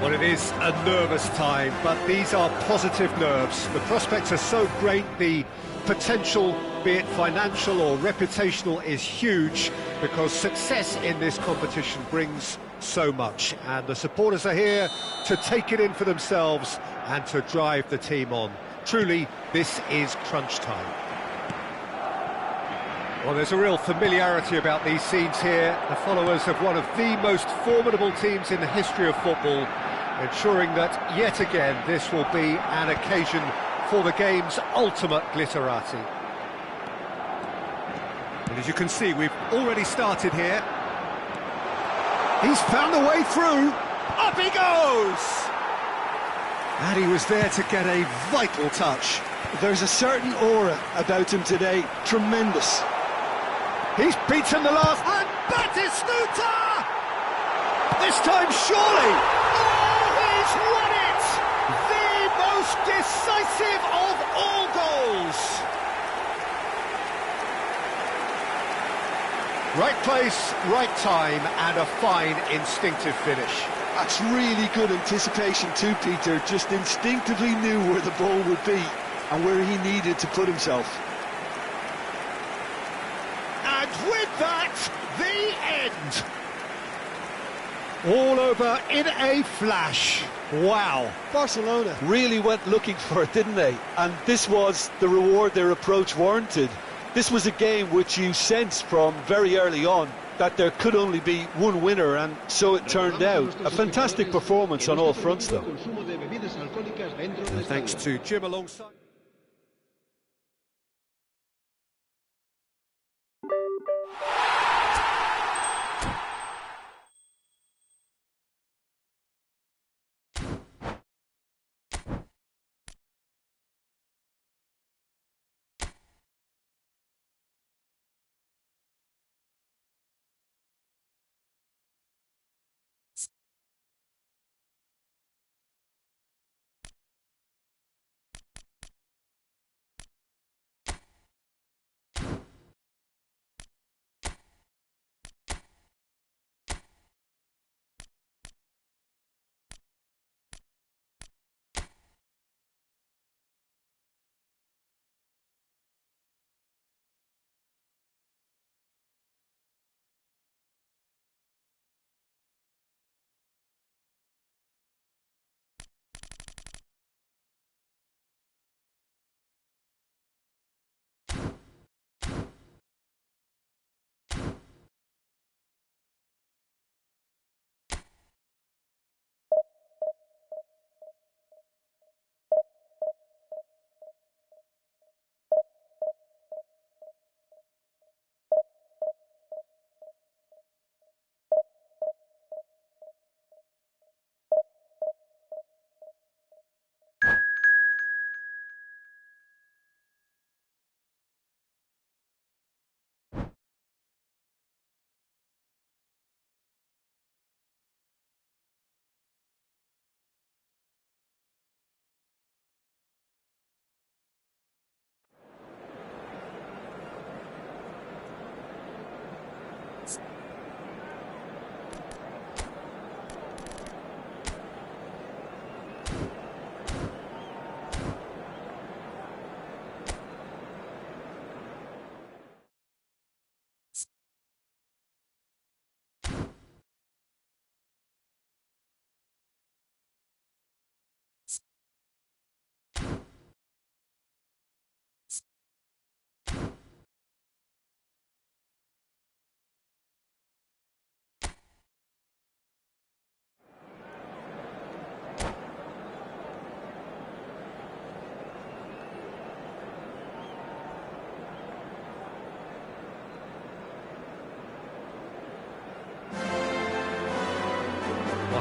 Well, it is a nervous time, but these are positive nerves. The prospects are so great, the potential, be it financial or reputational, is huge because success in this competition brings so much. And the supporters are here to take it in for themselves and to drive the team on. Truly, this is crunch time. Well, there's a real familiarity about these scenes here. The followers of one of the most formidable teams in the history of football, ensuring that, yet again, this will be an occasion for the game's ultimate glitterati. And as you can see, we've already started here. He's found a way through. Up he goes! And he was there to get a vital touch. There's a certain aura about him today. Tremendous. He's beaten the last... And Batistuta! This time, surely! Oh, he's won it! The most decisive of all goals! Right place, right time, and a fine instinctive finish. That's really good anticipation too, Peter. Just instinctively knew where the ball would be and where he needed to put himself. And with that, the end. All over in a flash. Wow. Barcelona really went looking for it, didn't they? And this was the reward their approach warranted. This was a game which you sensed from very early on that there could only be one winner, and so it turned out. A fantastic performance on all fronts, though. Thanks to Jim alongside.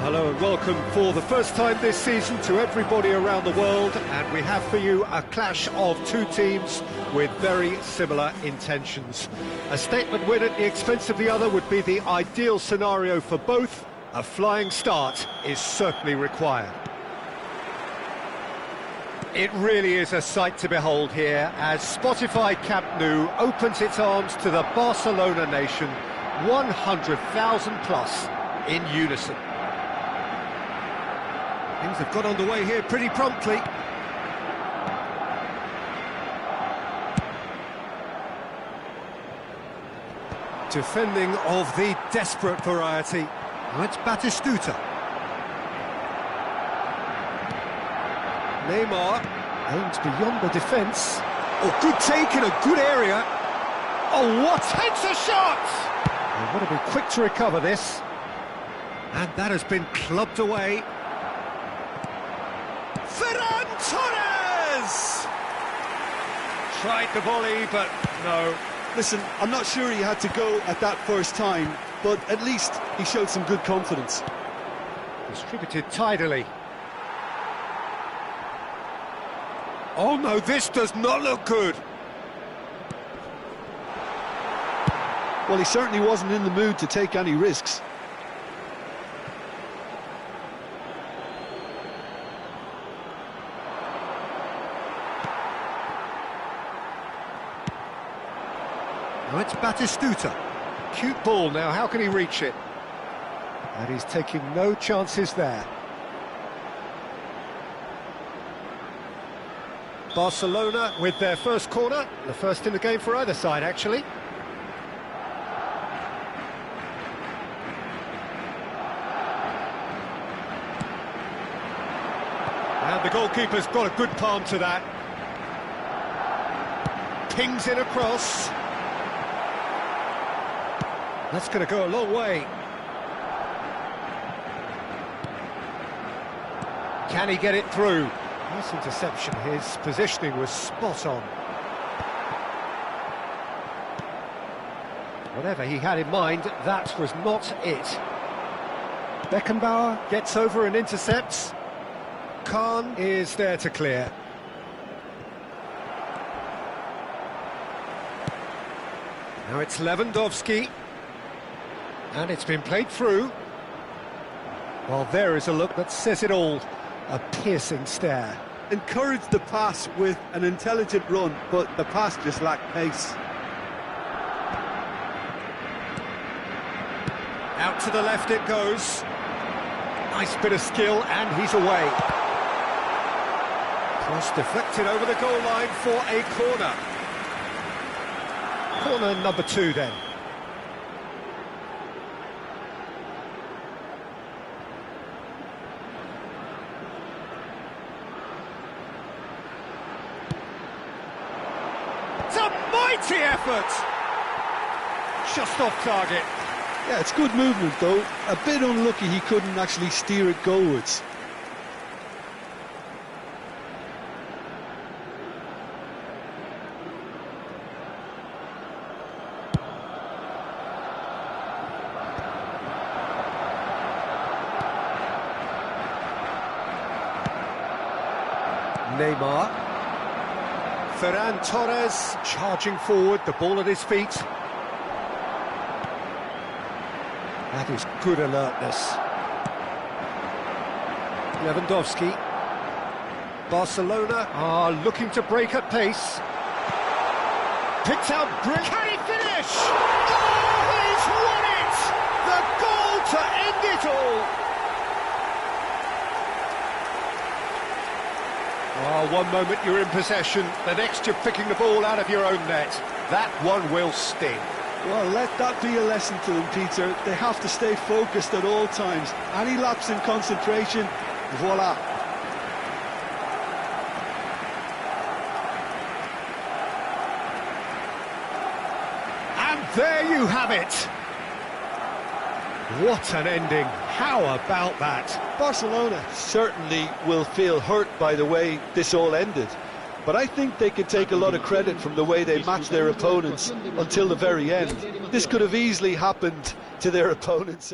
Hello and welcome for the first time this season to everybody around the world, and we have for you a clash of two teams with very similar intentions. A statement win at the expense of the other would be the ideal scenario for both. A flying start is certainly required. It really is a sight to behold here as Spotify Camp Nou opens its arms to the Barcelona nation, 100,000 plus in unison. Things have got underway here pretty promptly. Defending of the desperate variety. Now it's Batistuta. Neymar aims beyond the defence. Oh, good take in a good area. Oh, what? Takes a shot! They want to be quick to recover this. And that has been clubbed away. Ferran Torres! Tried the volley, but no. Listen, I'm not sure he had to go at that first time, but at least he showed some good confidence. Distributed tidily. Oh no, this does not look good. Well, he certainly wasn't in the mood to take any risks. Now it's Batistuta. Cute ball now, how can he reach it? And he's taking no chances there. Barcelona with their first corner, the first in the game for either side actually. And the goalkeeper's got a good palm to that. Pings in across. That's going to go a long way. Can he get it through? Nice interception, his positioning was spot on. Whatever he had in mind, that was not it. Beckenbauer gets over and intercepts. Khan is there to clear. Now it's Lewandowski. And it's been played through. Well, there is a look that says it all. A piercing stare. Encouraged the pass with an intelligent run, but the pass just lacked pace. Out to the left it goes. Nice bit of skill, and he's away. Cross deflected over the goal line for a corner. Corner number 2 then. It's a mighty effort! Just off target. Yeah, it's good movement though. A bit unlucky he couldn't actually steer it goalwards. Neymar. Ferran Torres charging forward, the ball at his feet. That is good alertness. Lewandowski. Barcelona are looking to break at pace. Picked out brilliant. Can he finish? Oh, he's won it! The goal to end it all! Oh, one moment you're in possession, the next you're picking the ball out of your own net. That one will sting. Well, let that be a lesson to them, Peter. They have to stay focused at all times. Any lapse in concentration, voila. And there you have it. What an ending. How about that? Barcelona certainly will feel hurt by the way this all ended. But I think they could take a lot of credit from the way they matched their opponents until the very end. This could have easily happened to their opponents.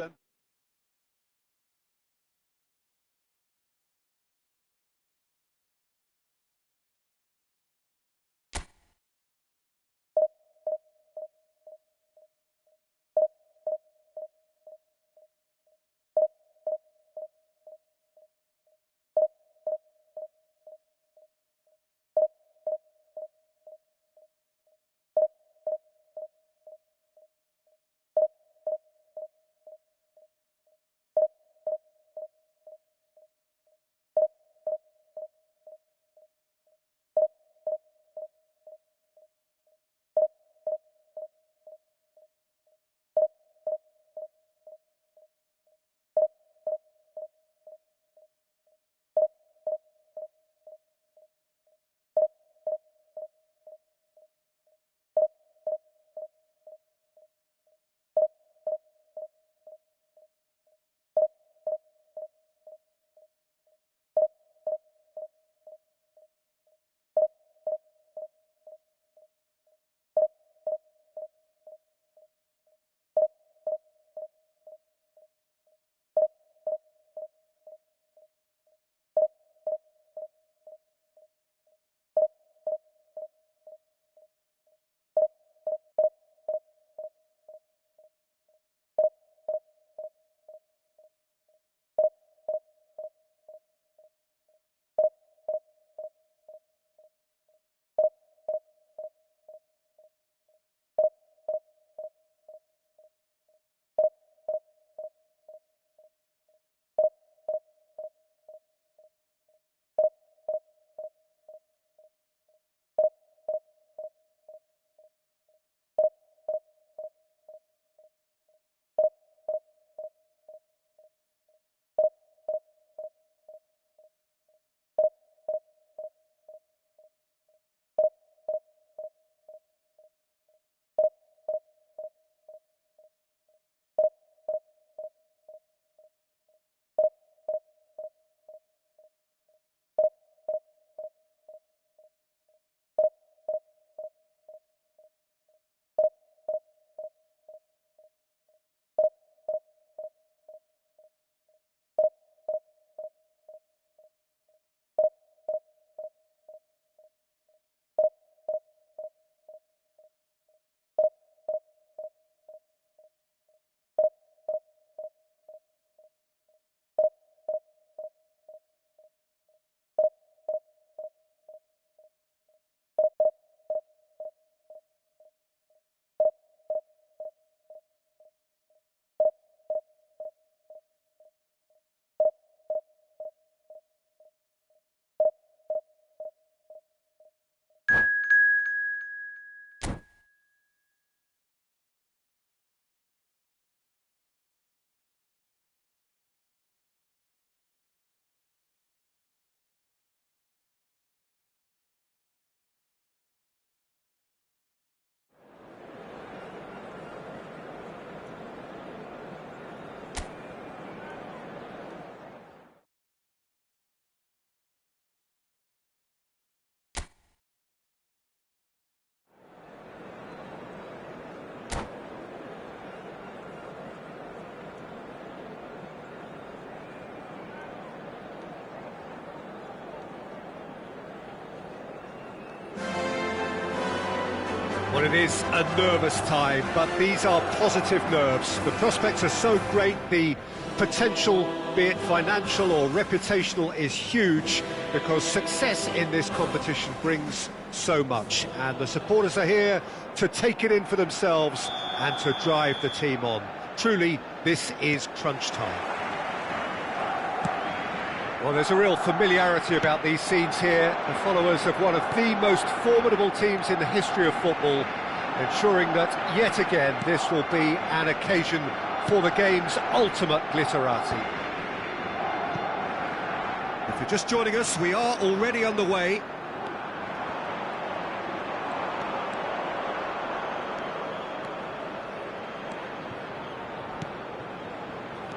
Well, it is a nervous time, but these are positive nerves. The prospects are so great, the potential, be it financial or reputational, is huge because success in this competition brings so much. And the supporters are here to take it in for themselves and to drive the team on. Truly, this is crunch time. Well, there's a real familiarity about these scenes here. The followers of one of the most formidable teams in the history of football, ensuring that, yet again, this will be an occasion for the game's ultimate glitterati. If you're just joining us, we are already underway.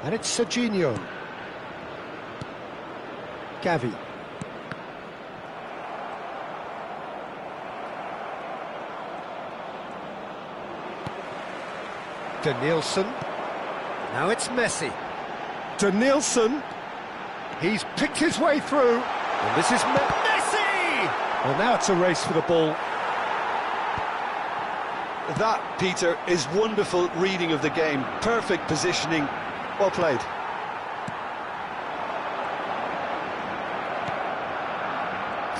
And it's Serginho. Gavi. Denilson. Now it's Messi. Denilson. He's picked his way through. And this is Messi! Well, now it's a race for the ball. That, Peter, is wonderful reading of the game. Perfect positioning. Well played.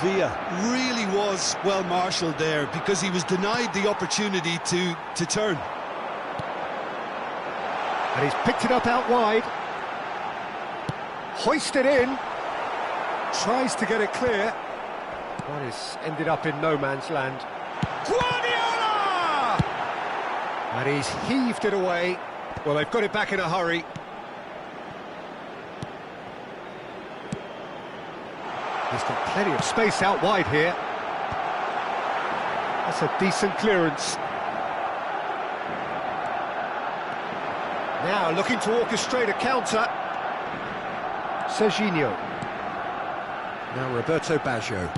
Villa really was well marshalled there because he was denied the opportunity to turn. And he's picked it up out wide. Hoisted in. Tries to get it clear. But it's ended up in no man's land. Guardiola! And he's heaved it away. Well, they've got it back in a hurry. He's got plenty of space out wide here. That's a decent clearance. Now looking to orchestrate a counter. Serginho. Now Roberto Baggio.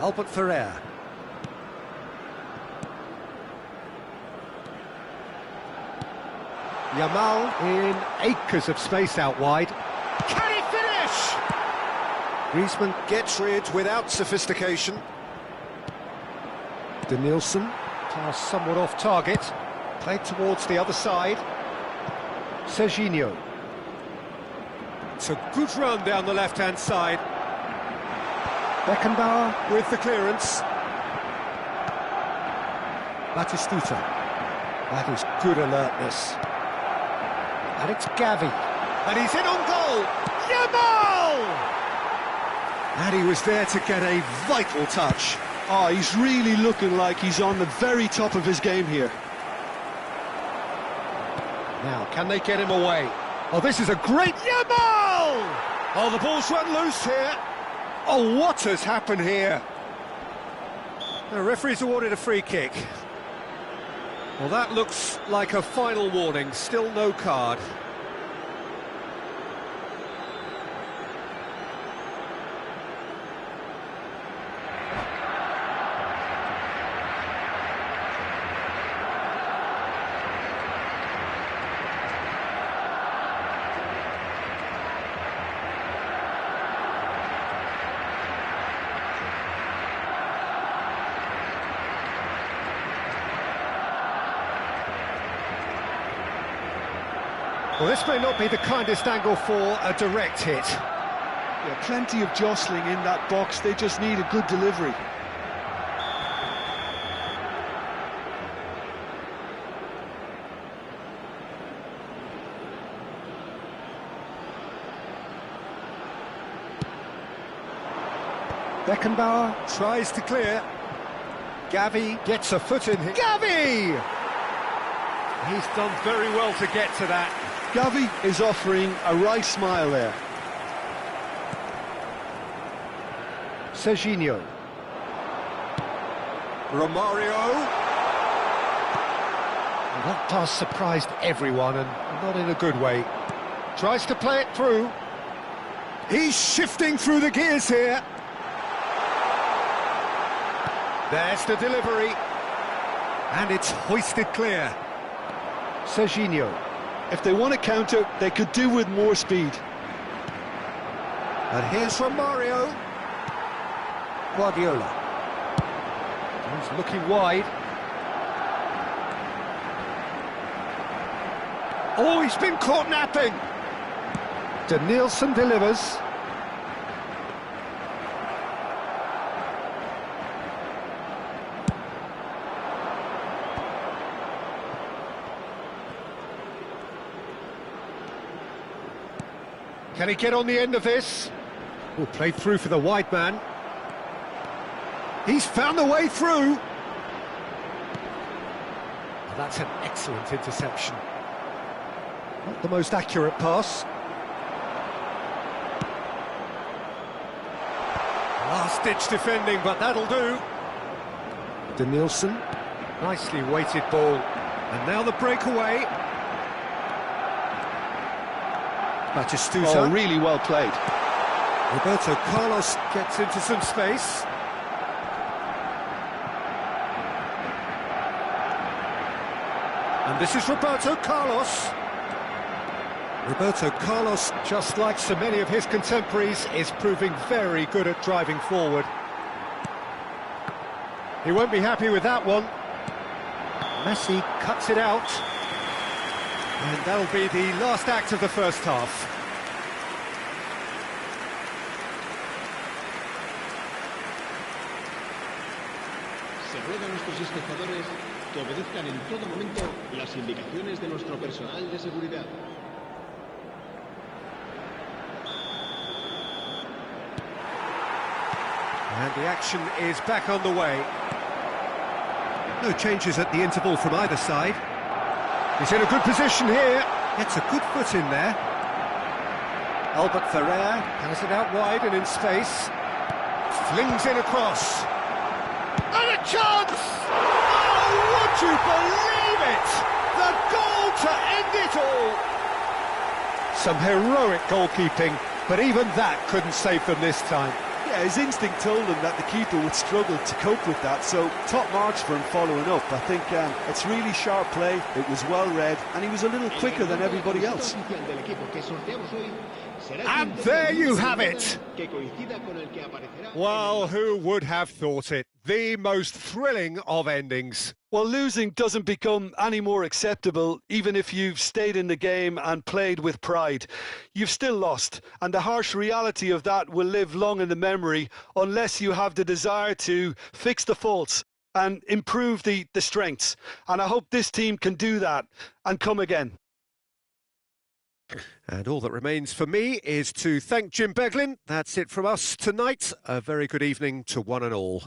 Albert Ferrer. Yamal in acres of space out wide. Can he finish? Griezmann gets rid without sophistication. Denilson, pass somewhat off target. Played towards the other side. Serginho. It's a good run down the left-hand side. Beckenbauer with the clearance. Batistuta. That is good alertness. And it's Gavi. And he's in on goal. Yamal! And he was there to get a vital touch. Oh, he's really looking like he's on the very top of his game here. Now, can they get him away? Oh, this is a great Yamal! Oh, the ball's run loose here. Oh, what has happened here? The referee's awarded a free kick. Well, that looks like a final warning. Still no card. Well, this may not be the kindest angle for a direct hit. Yeah, plenty of jostling in that box. They just need a good delivery. Beckenbauer tries to clear. Gavi gets a foot in here. Gavi! He's done very well to get to that. Gavi is offering a right smile there. Serginho. Romario. And that pass surprised everyone, and not in a good way. Tries to play it through. He's shifting through the gears here. There's the delivery. And it's hoisted clear. Serginho. If they want to counter, they could do with more speed. And here's Romario. Guardiola. He's looking wide. Oh, he's been caught napping. Nielsen delivers. Can he get on the end of this? Oh, played through for the wide man. He's found the way through. Oh, that's an excellent interception. Not the most accurate pass. Last-ditch defending, but that'll do. Nielsen. Nicely weighted ball. And now the breakaway. Batistuta. Oh, really well played. Roberto Carlos gets into some space. And this is Roberto Carlos. Roberto Carlos, just like so many of his contemporaries, is proving very good at driving forward. He won't be happy with that one. Messi cuts it out. And that'll be the last act of the first half. Se ruega a nuestros espectadores que obedezcan en todo momento las indicaciones de nuestro personal de seguridad. And the action is back on the way. No changes at the interval from either side. He's in a good position here. Gets a good foot in there. Albert Ferrer has it out wide and in space. Flings it across. And a chance! Oh, would you believe it? The goal to end it all. Some heroic goalkeeping, but even that couldn't save them this time. Yeah, his instinct told him that the keeper would struggle to cope with that, so top marks for him following up. I think it's really sharp play, it was well read, and he was a little quicker than everybody else. And there you have it! Well, who would have thought it? The most thrilling of endings. Well, losing doesn't become any more acceptable, even if you've stayed in the game and played with pride. You've still lost, and the harsh reality of that will live long in the memory unless you have the desire to fix the faults and improve the strengths. And I hope this team can do that and come again. And all that remains for me is to thank Jim Beglin. That's it from us tonight. A very good evening to one and all.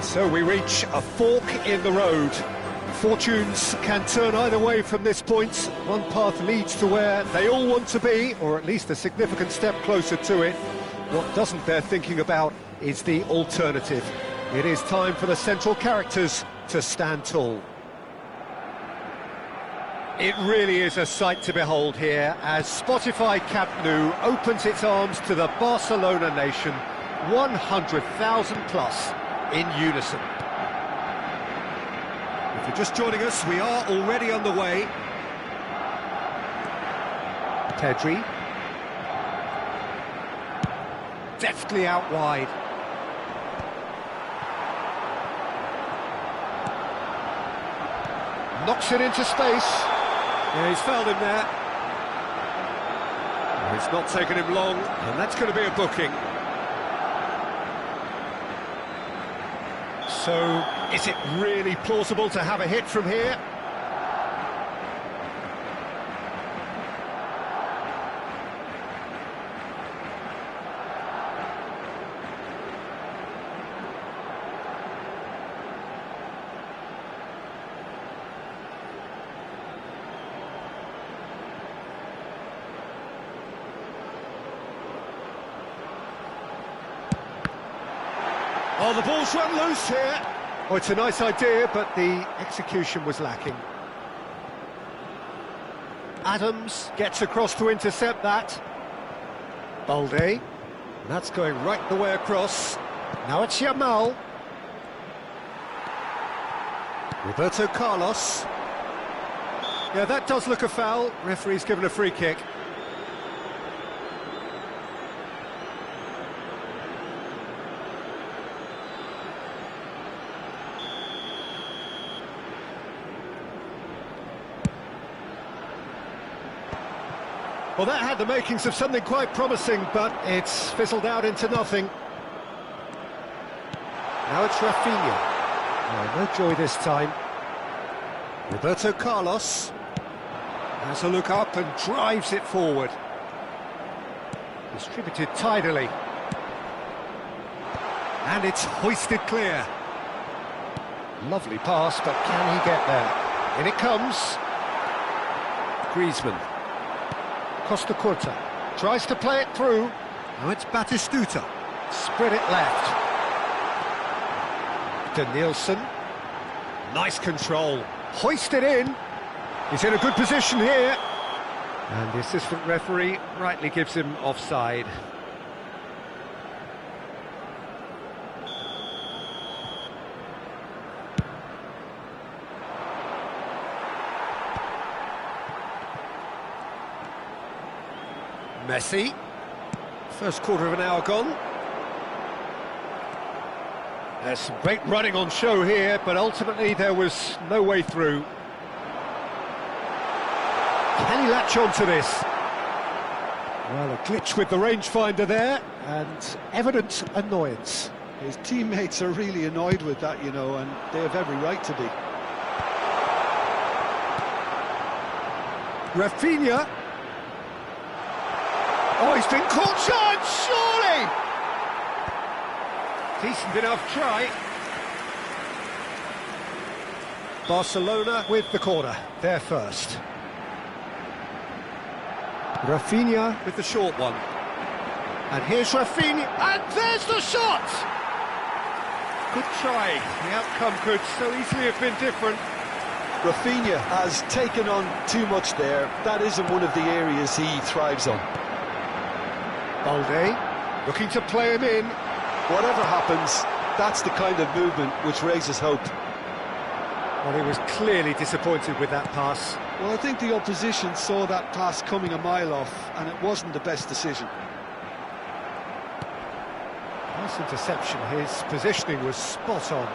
So we reach a fork in the road. Fortunes can turn either way from this point. One path leads to where they all want to be, or at least a significant step closer to it. What doesn't bear thinking about is the alternative. It is time for the central characters to stand tall. It really is a sight to behold here as Spotify Camp Nou opens its arms to the Barcelona nation, 100,000 plus in unison. If you're just joining us, we are already underway. Pedri. Deftly out wide. Knocks it into space. Yeah, he's fouled him there. It's not taken him long, and that's going to be a booking. So, is it really plausible to have a hit from here? Oh, the ball's run loose here. Oh, it's a nice idea, but the execution was lacking. Adams gets across to intercept that. Balde. That's going right the way across. Now it's Yamal. Roberto Carlos. Yeah, that does look a foul. Referee's given a free kick. Well, that had the makings of something quite promising, but it's fizzled out into nothing. Now it's Rafinha. Oh, no joy this time. Roberto Carlos has a look up and drives it forward. Distributed tidily. And it's hoisted clear. Lovely pass, but can he get there? In it comes. Griezmann. Costa Curta tries to play it through. Now it's Batistuta. Spread it left. Danielson. Nice control. Hoist it in. He's in a good position here. And the assistant referee rightly gives him offside. Messi. First quarter of an hour gone. There's some great running on show here, but ultimately there was no way through. Can he latch on to this? Well, a glitch with the rangefinder there, and evident annoyance. His teammates are really annoyed with that, you know, and they have every right to be. Rafinha. Oh, he's been caught short, surely! Decent enough try. Barcelona with the corner, they're first. Rafinha with the short one. And here's Rafinha, and there's the shot! Good try, the outcome could so easily have been different. Rafinha has taken on too much there. That isn't one of the areas he thrives on. Balde, looking to play him in. Whatever happens, that's the kind of movement which raises hope. Well, he was clearly disappointed with that pass. Well, I think the opposition saw that pass coming a mile off, and it wasn't the best decision. Nice interception, his positioning was spot on.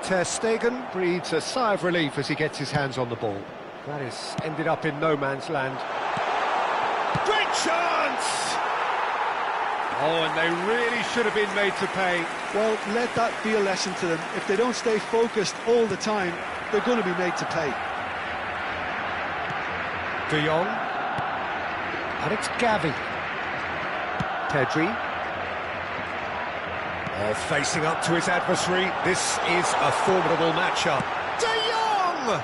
Ter Stegen breathes a sigh of relief as he gets his hands on the ball. That has ended up in no man's land. Great chance! Oh, and they really should have been made to pay. Well, let that be a lesson to them. If they don't stay focused all the time, they're going to be made to pay. De Jong. And it's Gavi. Pedri. Oh, facing up to his adversary, this is a formidable matchup. De Jong!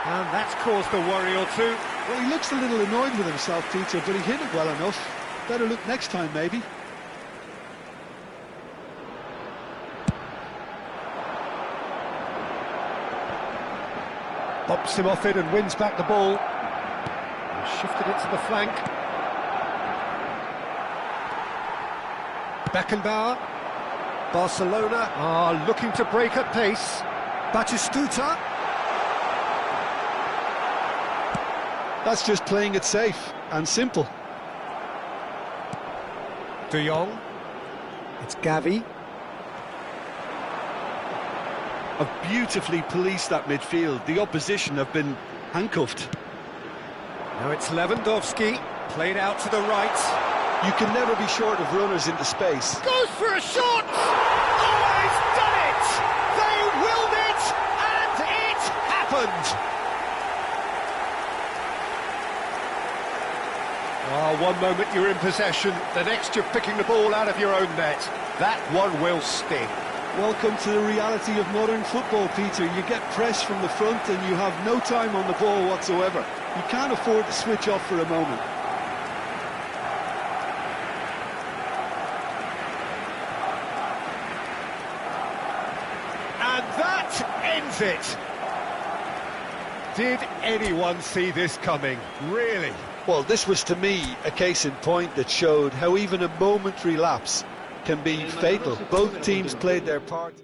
And that's caused a worry or two. Well, he looks a little annoyed with himself, Peter, but he hit it well enough. Better look next time, maybe. Bumps him off it and wins back the ball. And shifted it to the flank. Beckenbauer. Barcelona are looking to break at pace. Batistuta. That's just playing it safe and simple. De Jong. It's Gavi. Have beautifully policed that midfield. The opposition have been handcuffed. Now it's Lewandowski, played out to the right. You can never be short of runners into space. Goes for a shot! Oh, he's done it! They willed it, and it happened! One moment you're in possession, the next you're picking the ball out of your own net. That one will sting. Welcome to the reality of modern football, Peter. You get pressed from the front and you have no time on the ball whatsoever. You can't afford to switch off for a moment. And that ends it. Did anyone see this coming? Really? Well, this was to me a case in point that showed how even a momentary lapse can be fatal. Both teams played their part.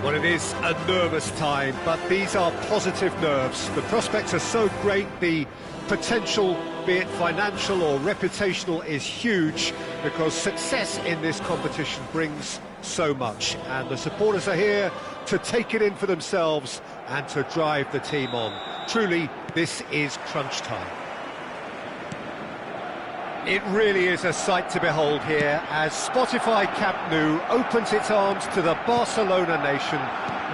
Well, it is a nervous time, but these are positive nerves. The prospects are so great, the potential, be it financial or reputational, is huge, because success in this competition brings so much. And the supporters are here to take it in for themselves and to drive the team on. Truly, this is crunch time. It really is a sight to behold here as Spotify Camp Nou opens its arms to the Barcelona nation,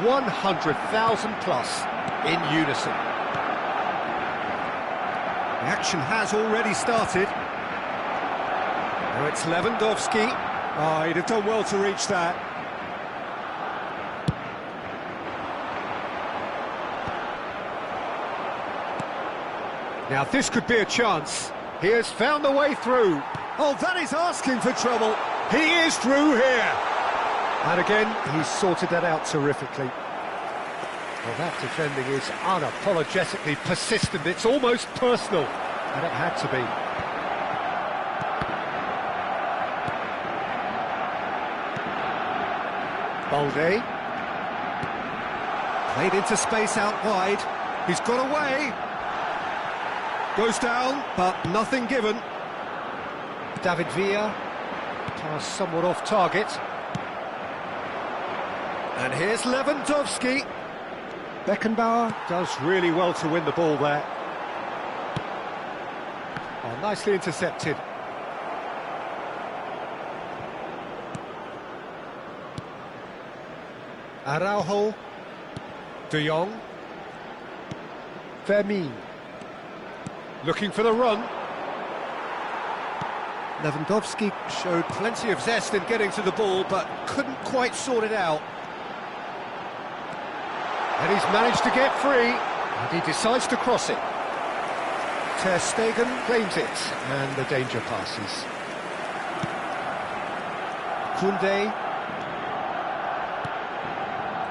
100,000 plus in unison. The action has already started. Now it's Lewandowski. Oh, he'd have done well to reach that. Now this could be a chance. He has found the way through. Oh, that is asking for trouble. He is through here. And again, he's sorted that out terrifically. Well, that defending is unapologetically persistent. It's almost personal. And it had to be. Balde. Played into space out wide. He's got away. Goes down, but nothing given. David Villa, pass somewhat off target. And here's Lewandowski. Beckenbauer does really well to win the ball there. Oh, nicely intercepted. Araujo. De Jong. Vermeer. Looking for the run. Lewandowski showed plenty of zest in getting to the ball, but couldn't quite sort it out. And he's managed to get free, and he decides to cross it. Ter Stegen claims it, and the danger passes. Koundé.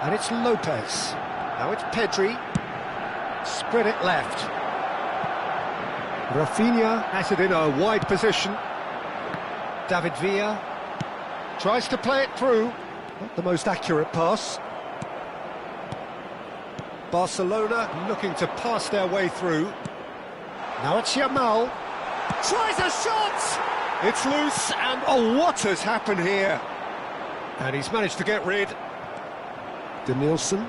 And it's Lopez. Now it's Pedri. Spread it left. Rafinha has it in a wide position. David Villa tries to play it through. Not the most accurate pass. Barcelona looking to pass their way through. Now it's Yamal. Tries a shot! It's loose, and oh, what has happened here? And he's managed to get rid. Denilson.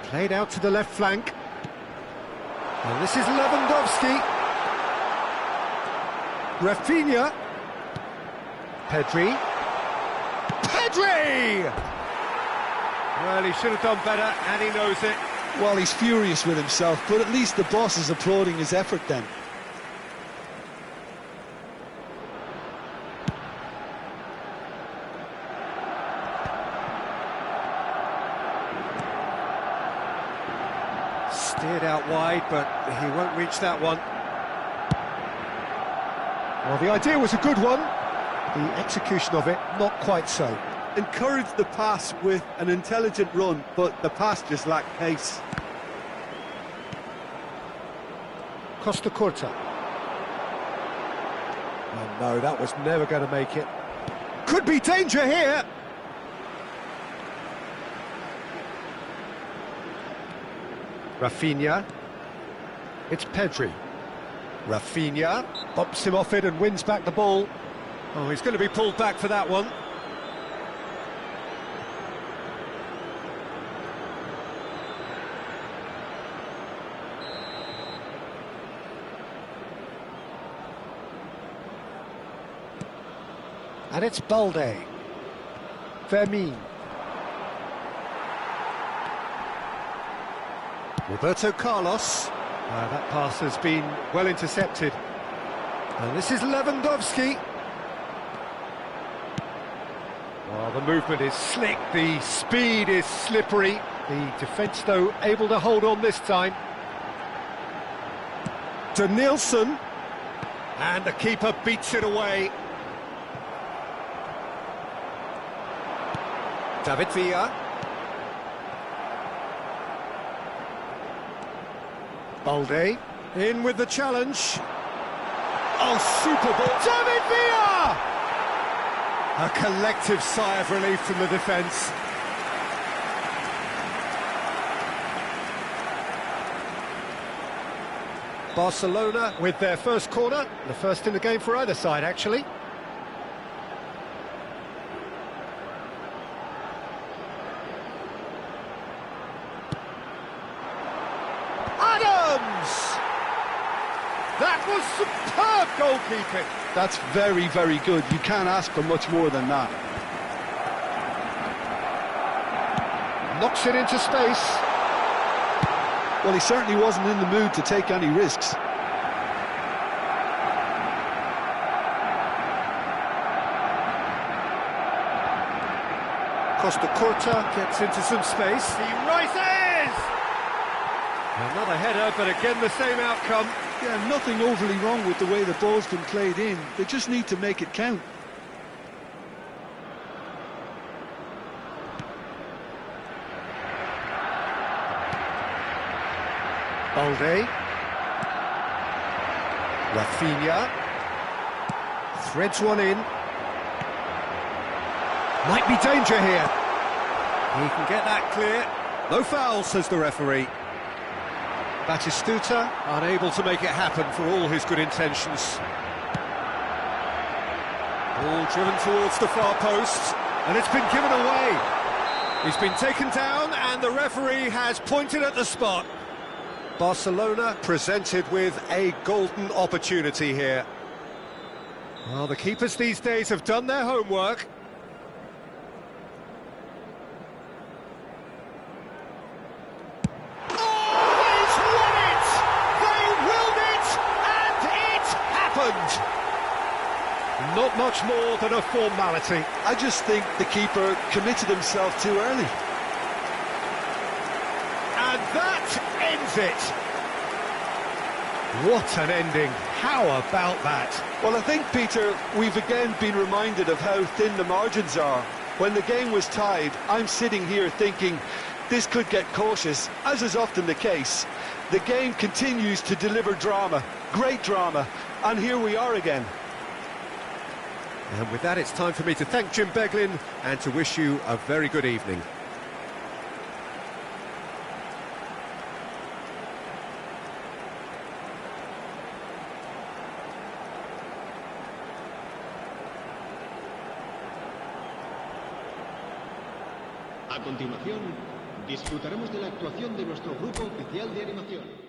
Played out to the left flank. And this is Lewandowski. Rafinha. Pedri. Pedri! Well, he should have done better, and he knows it. Well, he's furious with himself, but at least the boss is applauding his effort then. Steered out wide, but he won't reach that one. Well, the idea was a good one. The execution of it, not quite so. Encouraged the pass with an intelligent run, but the pass just lacked pace. Costa Curta. Oh no, that was never going to make it. Could be danger here. Rafinha. It's Pedri. Rafinha bumps him off it and wins back the ball. Oh, he's going to be pulled back for that one. And it's Balde. Vermeer. Roberto Carlos. That pass has been well intercepted. And this is Lewandowski. Well, the movement is slick, the speed is slippery. The defence, though, able to hold on this time. Denilson. And the keeper beats it away. David Villa. Balde in with the challenge. Oh, super ball. David Villa! A collective sigh of relief from the defence. Barcelona with their first corner, the first in the game for either side, actually. That was superb goalkeeping. That's very, very good. You can't ask for much more than that. Knocks it into space. Well, he certainly wasn't in the mood to take any risks. Costa Curta gets into some space. He rises! Another header, but again the same outcome. Yeah, nothing overly wrong with the way the ball's been played in. They just need to make it count. Balde. Rafinha. Threads one in. Might be danger here. He can get that clear. No foul, says the referee. Batistuta unable to make it happen for all his good intentions. Ball driven towards the far post, and it's been given away. He's been taken down and the referee has pointed at the spot. Barcelona presented with a golden opportunity here. Well, the keepers these days have done their homework. Oh, he's won it! They willed it, and it happened! Not much more than a formality. I just think the keeper committed himself too early. And that ends it. What an ending. How about that? Well, I think, Peter, we've again been reminded of how thin the margins are. When the game was tied, I'm sitting here thinking this could get cautious, as is often the case. The game continues to deliver drama, great drama, and here we are again. And with that, it's time for me to thank Jim Beglin and to wish you a very good evening. A continuación, disfrutaremos de la actuación de nuestro grupo oficial de animación.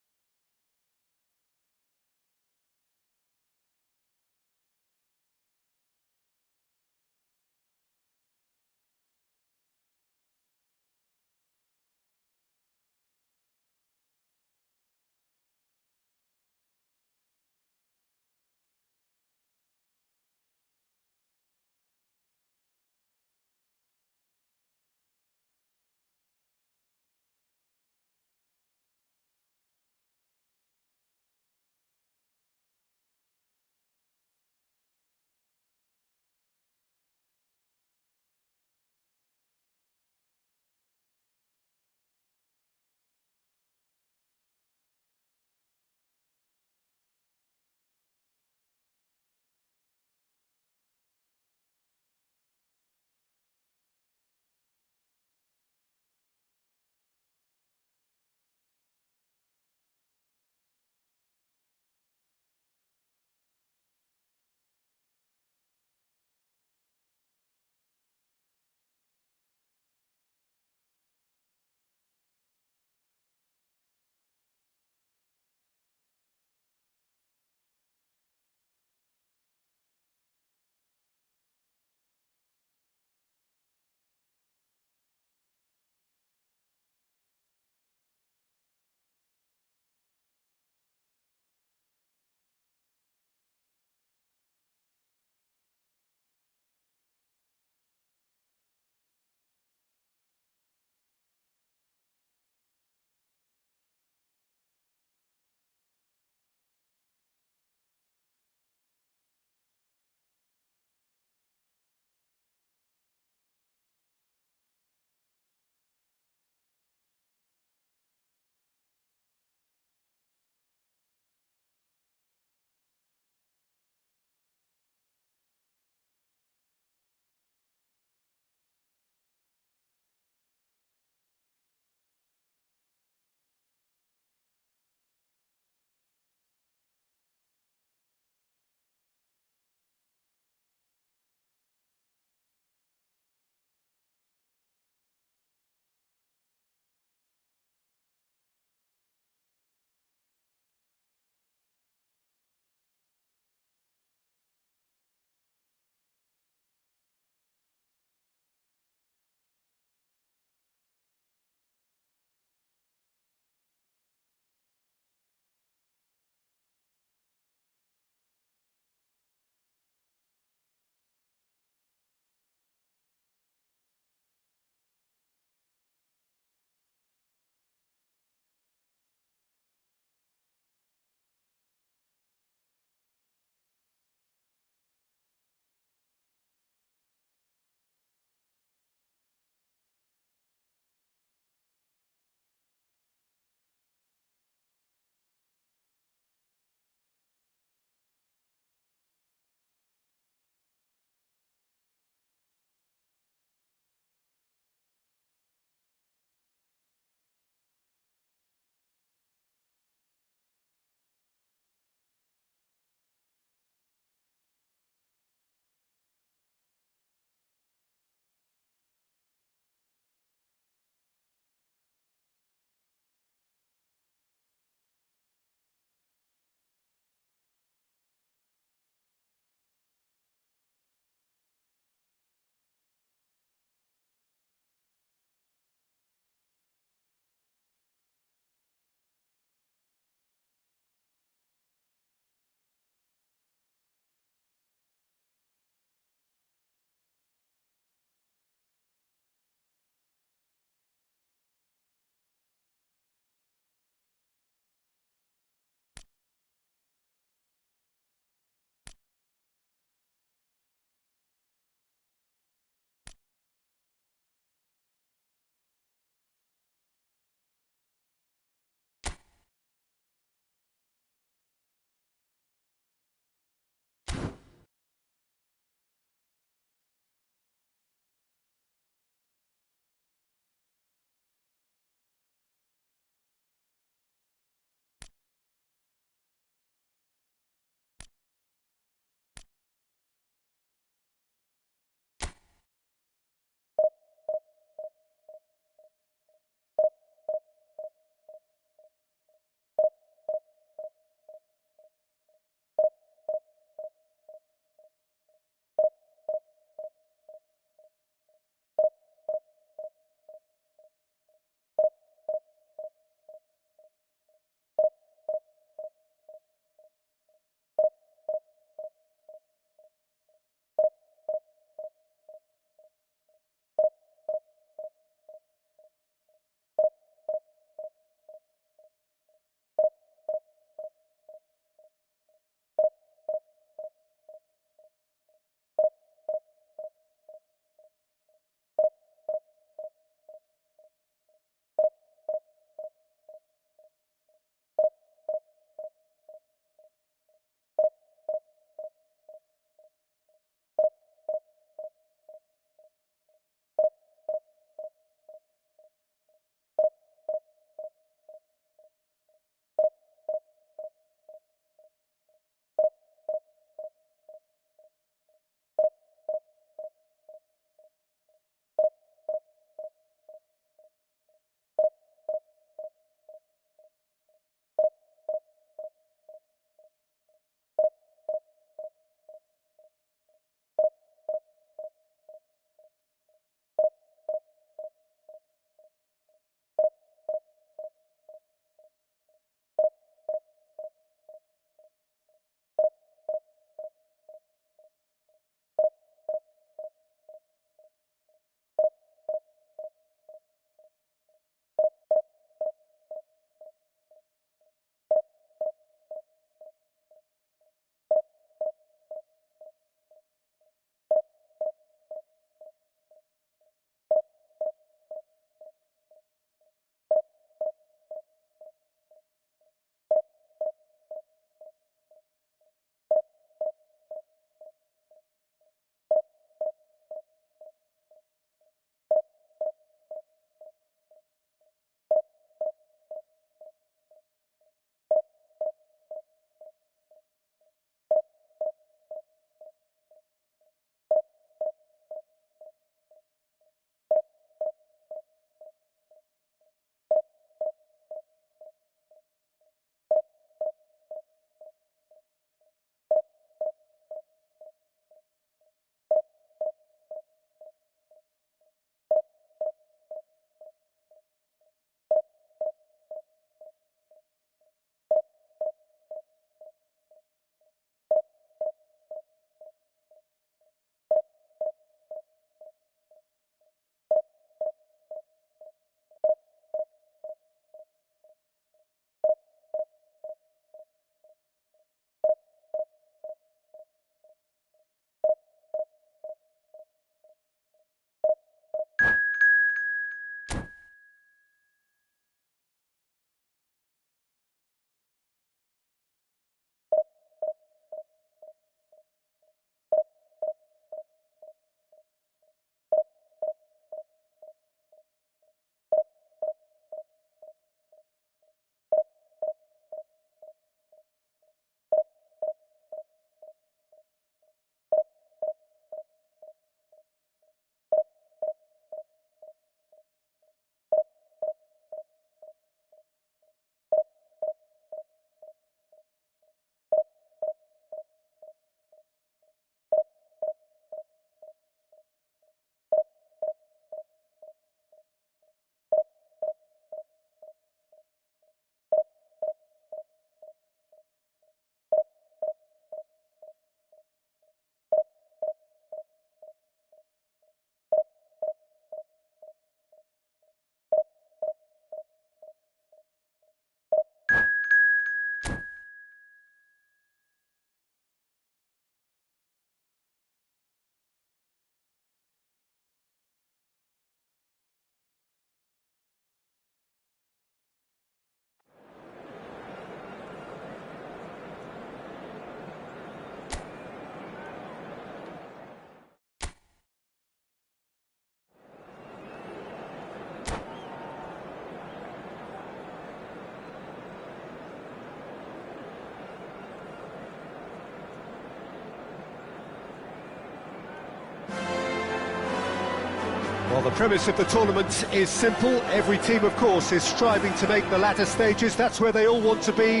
Well, the premise of the tournament is simple. Every team, of course, is striving to make the latter stages. That's where they all want to be.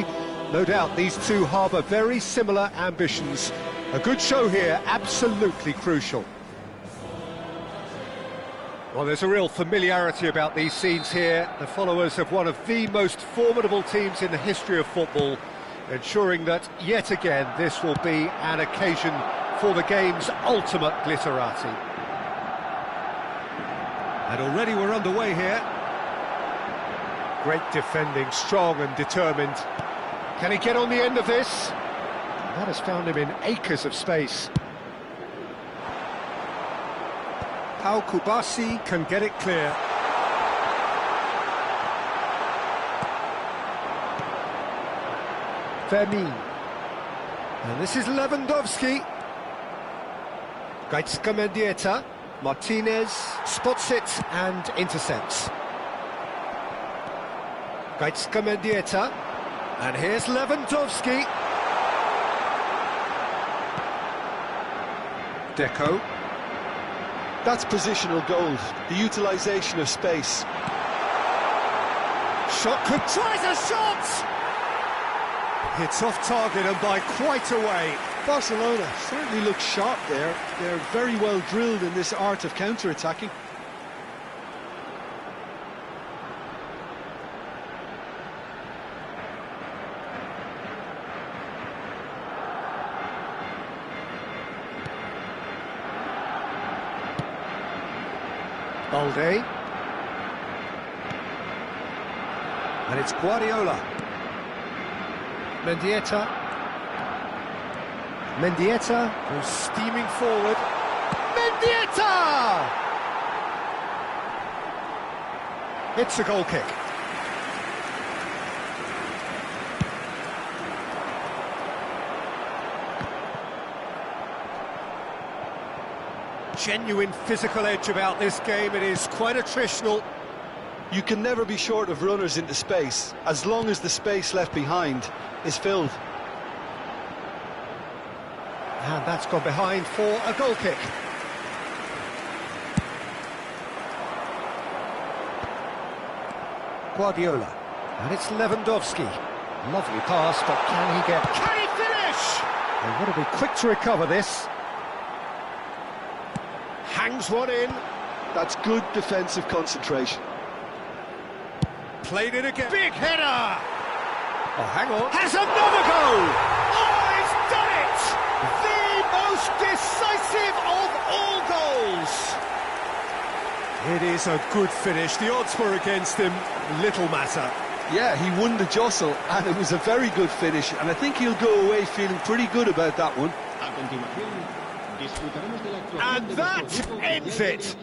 No doubt these two harbour very similar ambitions. A good show here, absolutely crucial. Well, there's a real familiarity about these scenes here. The followers of one of the most formidable teams in the history of football, ensuring that, yet again, this will be an occasion for the game's ultimate glitterati. And already we're underway here. Great defending, strong and determined. Can he get on the end of this? That has found him in acres of space. Pau Kubasi can get it clear. Fermin. And this is Lewandowski. Gaitska Mendieta. Martinez spots it and intercepts. Gaitska Mendieta. And here's Lewandowski. Deco. That's positional gold, the utilisation of space. Shot could tries a shot! Hits off target and by quite a way. Barcelona certainly look sharp there. They're very well drilled in this art of counter-attacking. Balde. And it's Guardiola. Mendieta. Mendieta goes steaming forward. Mendieta! It's a goal kick. Genuine physical edge about this game. It is quite attritional. You can never be short of runners into space, as long as the space left behind is filled. And that's gone behind for a goal kick. Guardiola. And it's Lewandowski. Lovely pass, but can he get... Can he finish? They've got to be quick to recover this. Hangs one in. That's good defensive concentration. Played it again. Big header! Oh, hang on. Has another goal! Oh, he's done it! The most decisive of all goals! It is a good finish. The odds were against him. Little matter. Yeah, he won the jostle, and it was a very good finish, and I think he'll go away feeling pretty good about that one. And that ends it!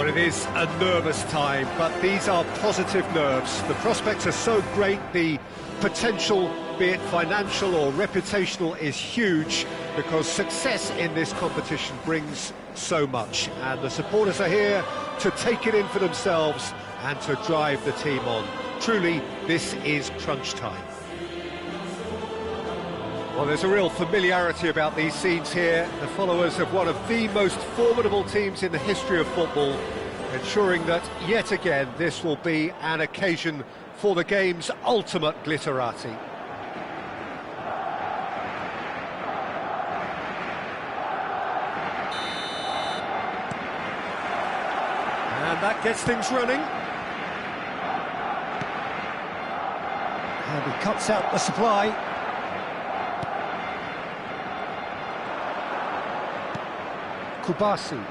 Well, it is a nervous time, but these are positive nerves. The prospects are so great, the potential, be it financial or reputational, is huge because success in this competition brings so much. And the supporters are here to take it in for themselves and to drive the team on. Truly, this is crunch time. Well, there's a real familiarity about these scenes here. The followers of one of the most formidable teams in the history of football, ensuring that, yet again, this will be an occasion for the game's ultimate glitterati. And that gets things running. And he cuts out the supply. Kubasi.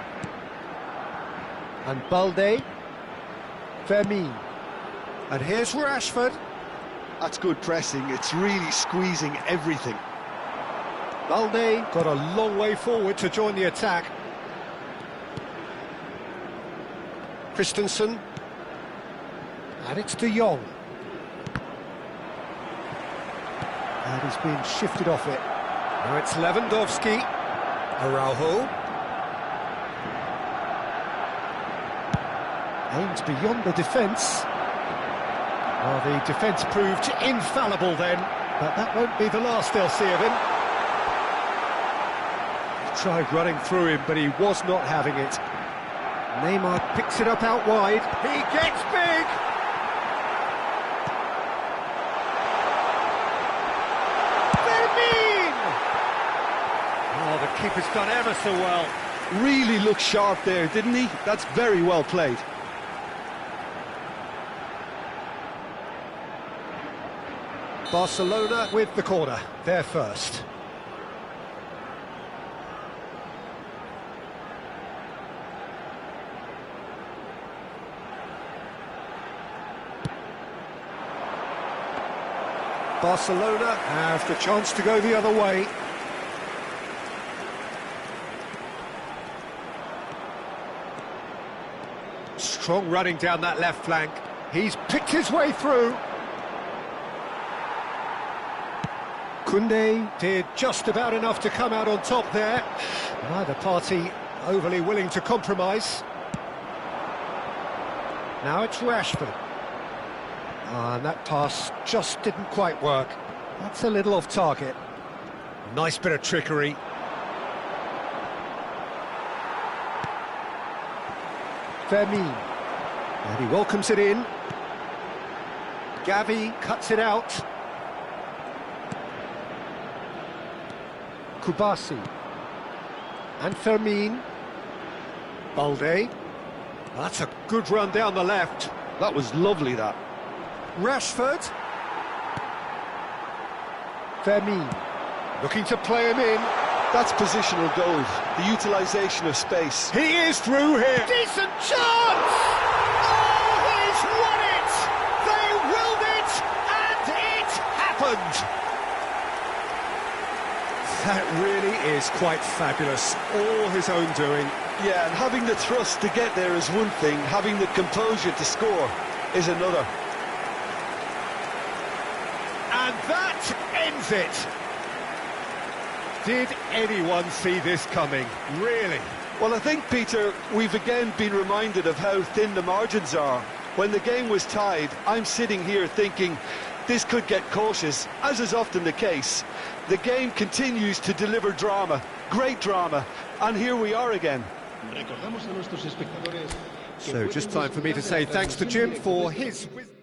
And Balde. Fermin. And here's Rashford. That's good pressing, it's really squeezing everything. Balde got a long way forward to join the attack. Christensen. And it's De Jong. And he's being shifted off it. Now it's Lewandowski. Araujo. Aims beyond the defence. Well, the defence proved infallible then, but that won't be the last they'll see of him. He tried running through him, but he was not having it. Neymar picks it up out wide. He gets big! Fermin! Oh, the keeper's done ever so well. Really looked sharp there, didn't he? That's very well played. Barcelona with the corner, they're first. Barcelona have the chance to go the other way. Strong running down that left flank. He's picked his way through. Koundé did just about enough to come out on top there. Neither party overly willing to compromise. Now it's Rashford. And that pass just didn't quite work. That's a little off target. Nice bit of trickery. Fermin. And he welcomes it in. Gavi cuts it out. Kubasi. And Fermin. Balde. That's a good run down the left. That was lovely, that. Rashford. Fermin. Looking to play him in. That's positional goal, the utilisation of space. He is through here. Decent chance! Oh, he's won it! They willed it, and it happened! That really is quite fabulous. All his own doing. Yeah, and having the thrust to get there is one thing, having the composure to score is another. And that ends it. Did anyone see this coming? Really? Well, I think, Peter, we've again been reminded of how thin the margins are. When the game was tied, I'm sitting here thinking this could get cautious, as is often the case. The game continues to deliver drama, great drama, and here we are again. So just time for me to say thanks to Jim for his wisdom.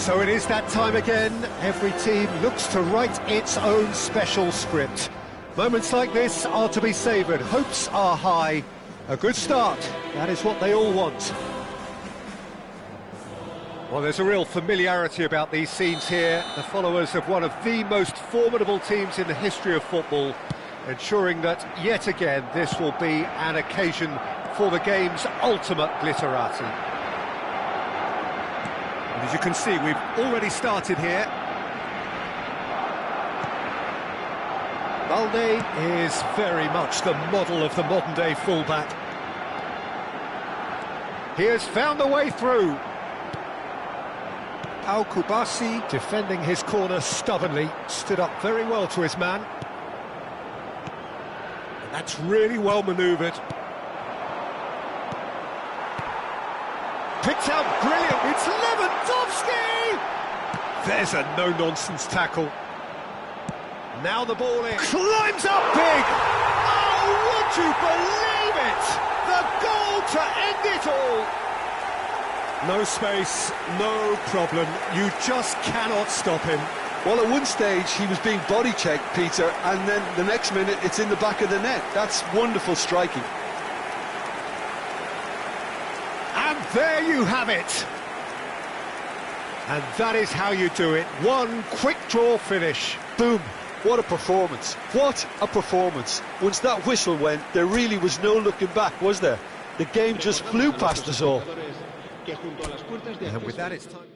So it is that time again. Every team looks to write its own special script. Moments like this are to be savoured. Hopes are high. A good start. That is what they all want. Well, there's a real familiarity about these scenes here. The followers of one of the most formidable teams in the history of football, ensuring that, yet again, this will be an occasion for the game's ultimate glitterati. And as you can see, we've already started here. Balde is very much the model of the modern-day fullback. He has found the way through. Al Kubasi Defending his corner stubbornly, stood up very well to his man. And that's really well manoeuvred. Picked out brilliant, it's Lewandowski! There's a no-nonsense tackle. Now the ball in. Climbs up big! Oh, would you believe it? The goal to end it all! No space, no problem. You just cannot stop him. Well, at one stage he was being body checked, Peter, and then the next minute it's in the back of the net. That's wonderful striking. And there you have it. And that is how you do it. One quick draw finish. Boom. What a performance. What a performance. Once that whistle went, there really was no looking back, was there? The game just flew past us all. And with that, it's time.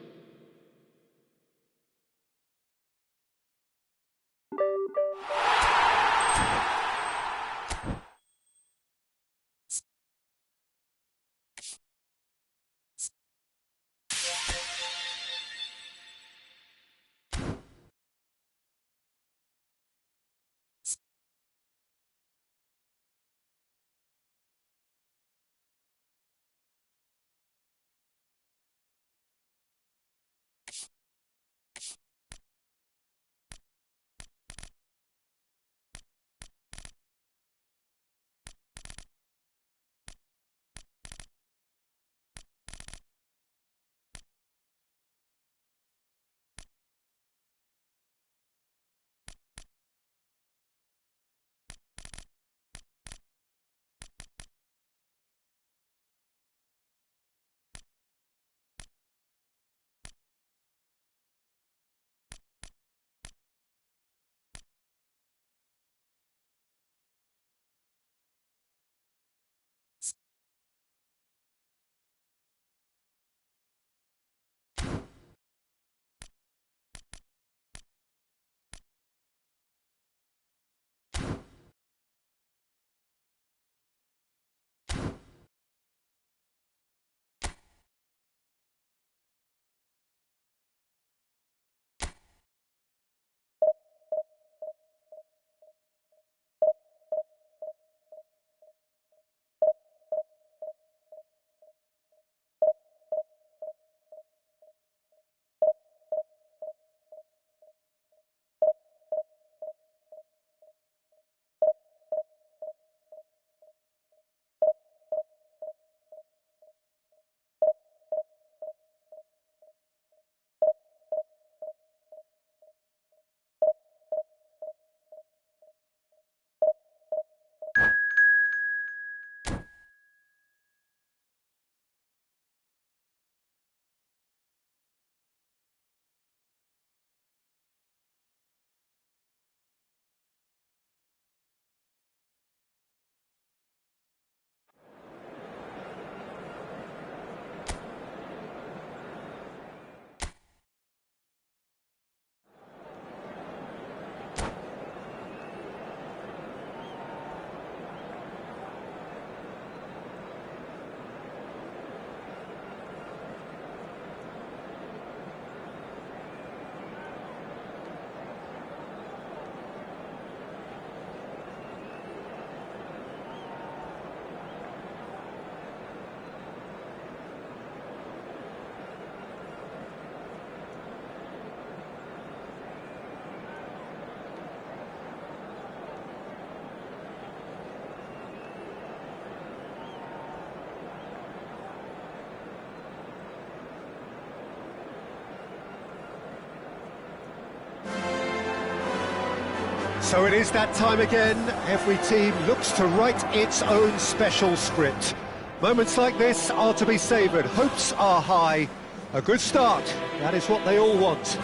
So it is that time again. Every team looks to write its own special script. Moments like this are to be savoured. Hopes are high. A good start. That is what they all want.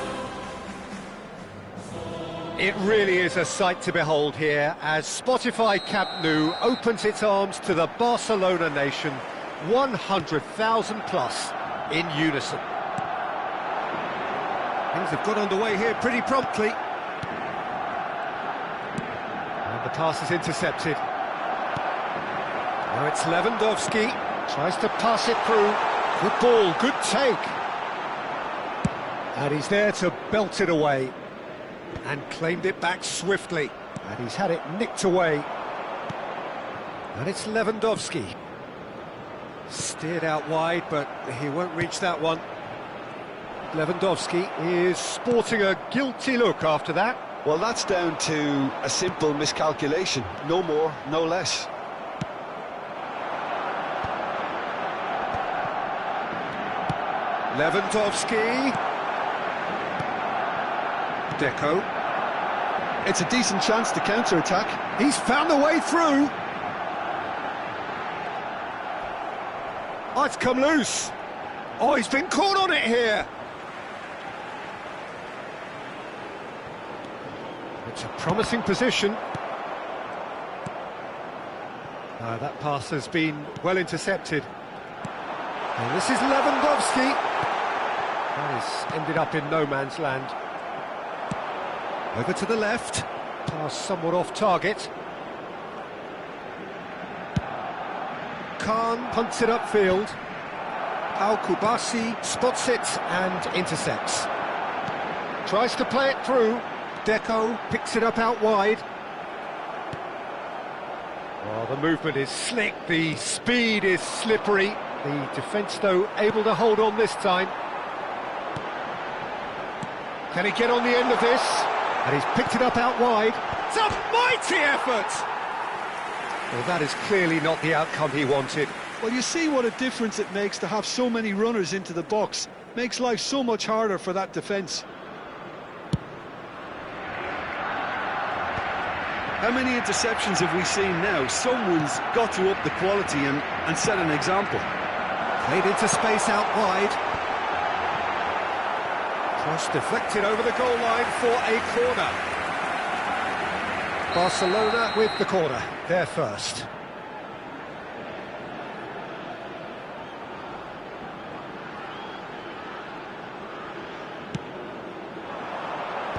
It really is a sight to behold here as Spotify Camp Nou opens its arms to the Barcelona nation. 100,000 plus in unison. Things have got underway here pretty promptly. And the pass is intercepted. Now it's Lewandowski, tries to pass it through. Good ball, good take. And he's there to belt it away. And claimed it back swiftly. And he's had it nicked away. And it's Lewandowski. Steered out wide, but he won't reach that one. Lewandowski is sporting a guilty look after that. Well, that's down to a simple miscalculation. No more, no less. Lewandowski. Deco. It's a decent chance to counter-attack. He's found a way through. Oh, it's come loose. Oh, he's been caught on it here. It's a promising position. That pass has been well intercepted. And this is Lewandowski. That has ended up in no man's land. Over to the left. Pass somewhat off target. Khan punts it upfield. Al-Kubasi spots it and intercepts. Tries to play it through. Deco picks it up out wide. Oh, the movement is slick, the speed is slippery. The defence, though, able to hold on this time. Can he get on the end of this? And he's picked it up out wide. It's a mighty effort! Well, that is clearly not the outcome he wanted. Well, you see what a difference it makes to have so many runners into the box. Makes life so much harder for that defence. How many interceptions have we seen now? Someone's got to up the quality and set an example. Played into space out wide. Cross deflected over the goal line for a corner. Barcelona with the corner, they're first.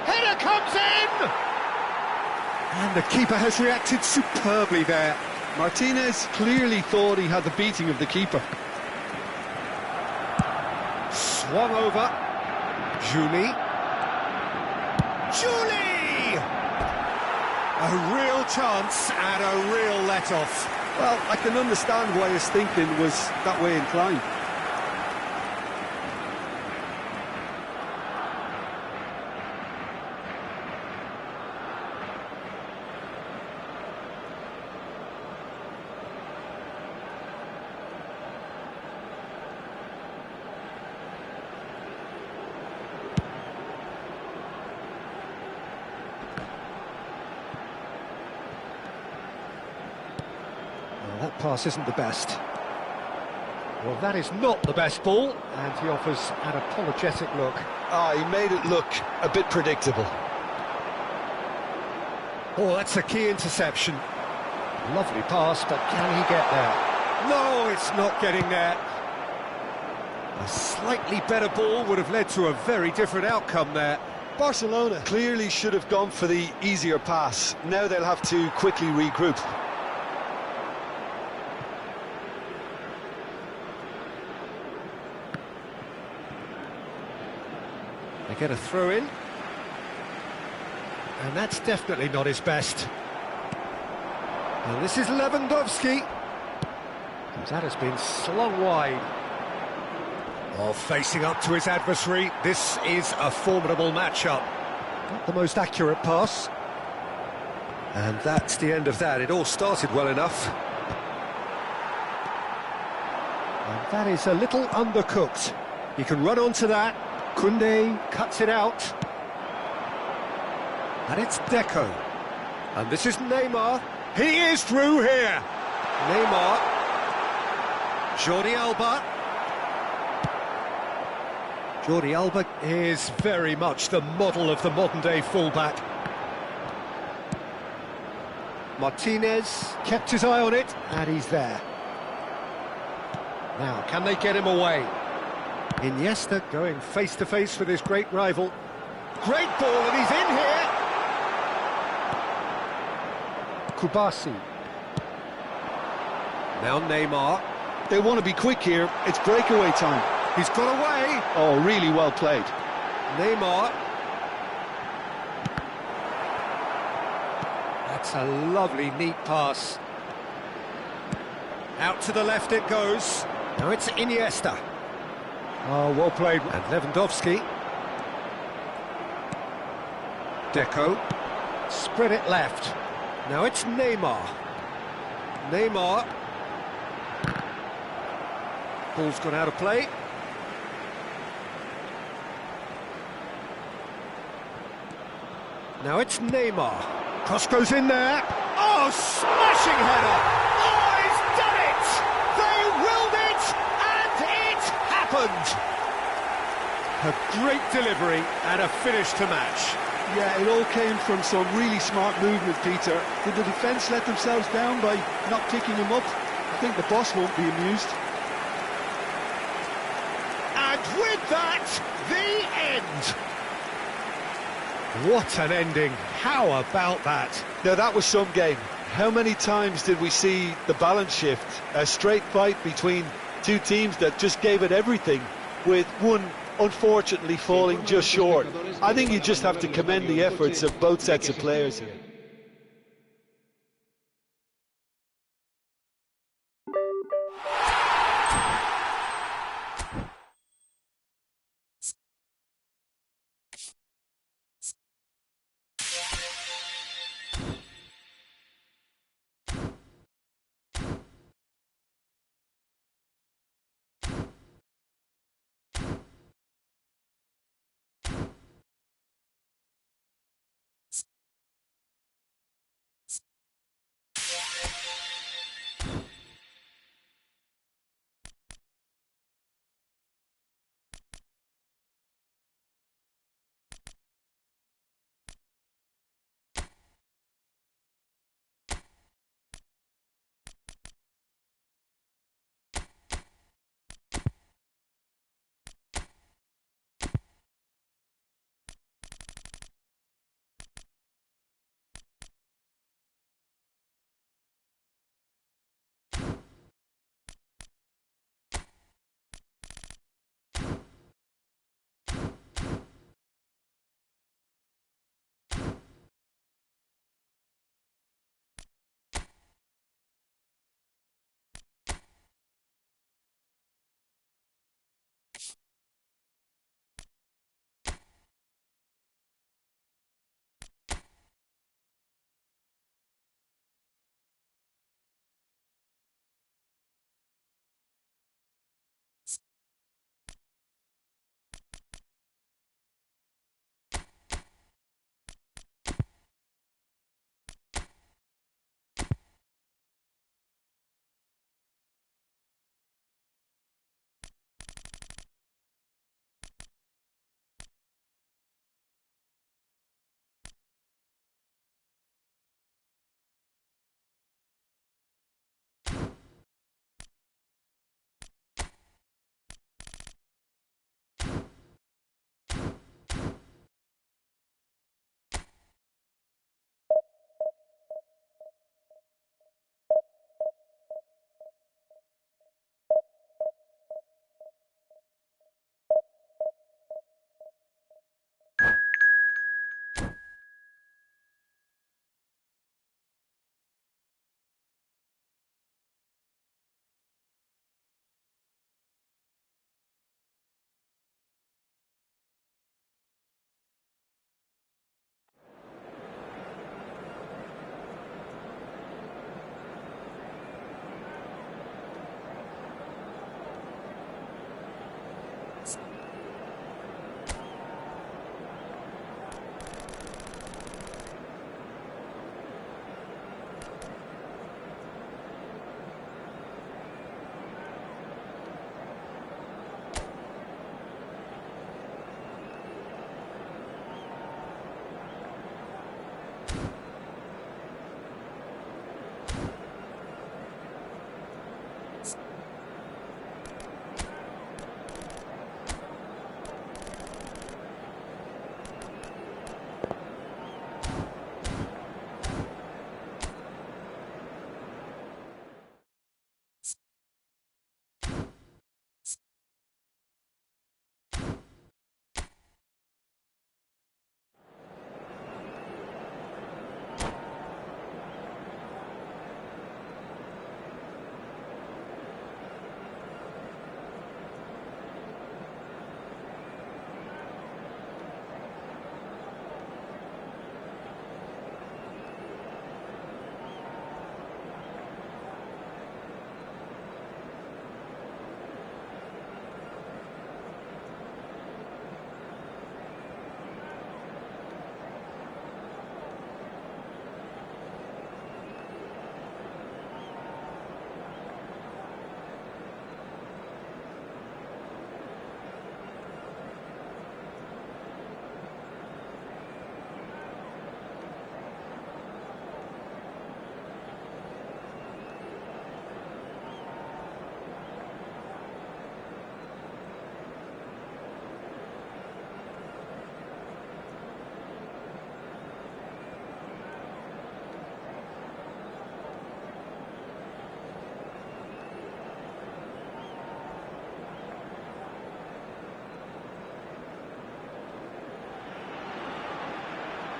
Header comes in! And the keeper has reacted superbly there. Martinez clearly thought he had the beating of the keeper. Swung over. Julie. A real chance and a real let-off. Well, I can understand why his thinking was that way inclined. That pass isn't the best. Well, that is not the best ball, and he offers an apologetic look. He made it look a bit predictable. Oh, that's a key interception. Lovely pass, but can he get there? No, it's not getting there. A slightly better ball would have led to a very different outcome there. Barcelona clearly should have gone for the easier pass. Now they'll have to quickly regroup. They get a throw in. And that's definitely not his best. And this is Lewandowski. That has been slung wide. Oh, facing up to his adversary. This is a formidable matchup. Not the most accurate pass. And that's the end of that. It all started well enough. And that is a little undercooked. He can run onto that. Koundé cuts it out. And it's Deco. And this is Neymar. He is through here. Neymar. Jordi Alba. Jordi Alba is very much the model of the modern-day fullback. Martinez kept his eye on it, and he's there. Now, can they get him away? Iniesta going face-to-face with his great rival. Great ball, and he's in here! Kubasi. Now Neymar. They want to be quick here. It's breakaway time. He's got away. Oh, really well played. Neymar. That's a lovely, neat pass. Out to the left it goes. Now it's Iniesta. Oh, well played. And Lewandowski. Deco. Spread it left. Now it's Neymar. Neymar. Ball's gone out of play. Now it's Neymar. Cross goes in there. Oh, smashing header! Oh, he's done it! They willed it, and it happened! A great delivery and a finish to match. Yeah, it all came from some really smart movement, Peter. Did the defence let themselves down by not picking him up? I think the boss won't be amused. And with that, the end! What an ending. How about that? Now, that was some game. How many times did we see the balance shift? A straight fight between two teams that just gave it everything, with one unfortunately falling just short. I think you just have to commend the efforts of both sets of players here.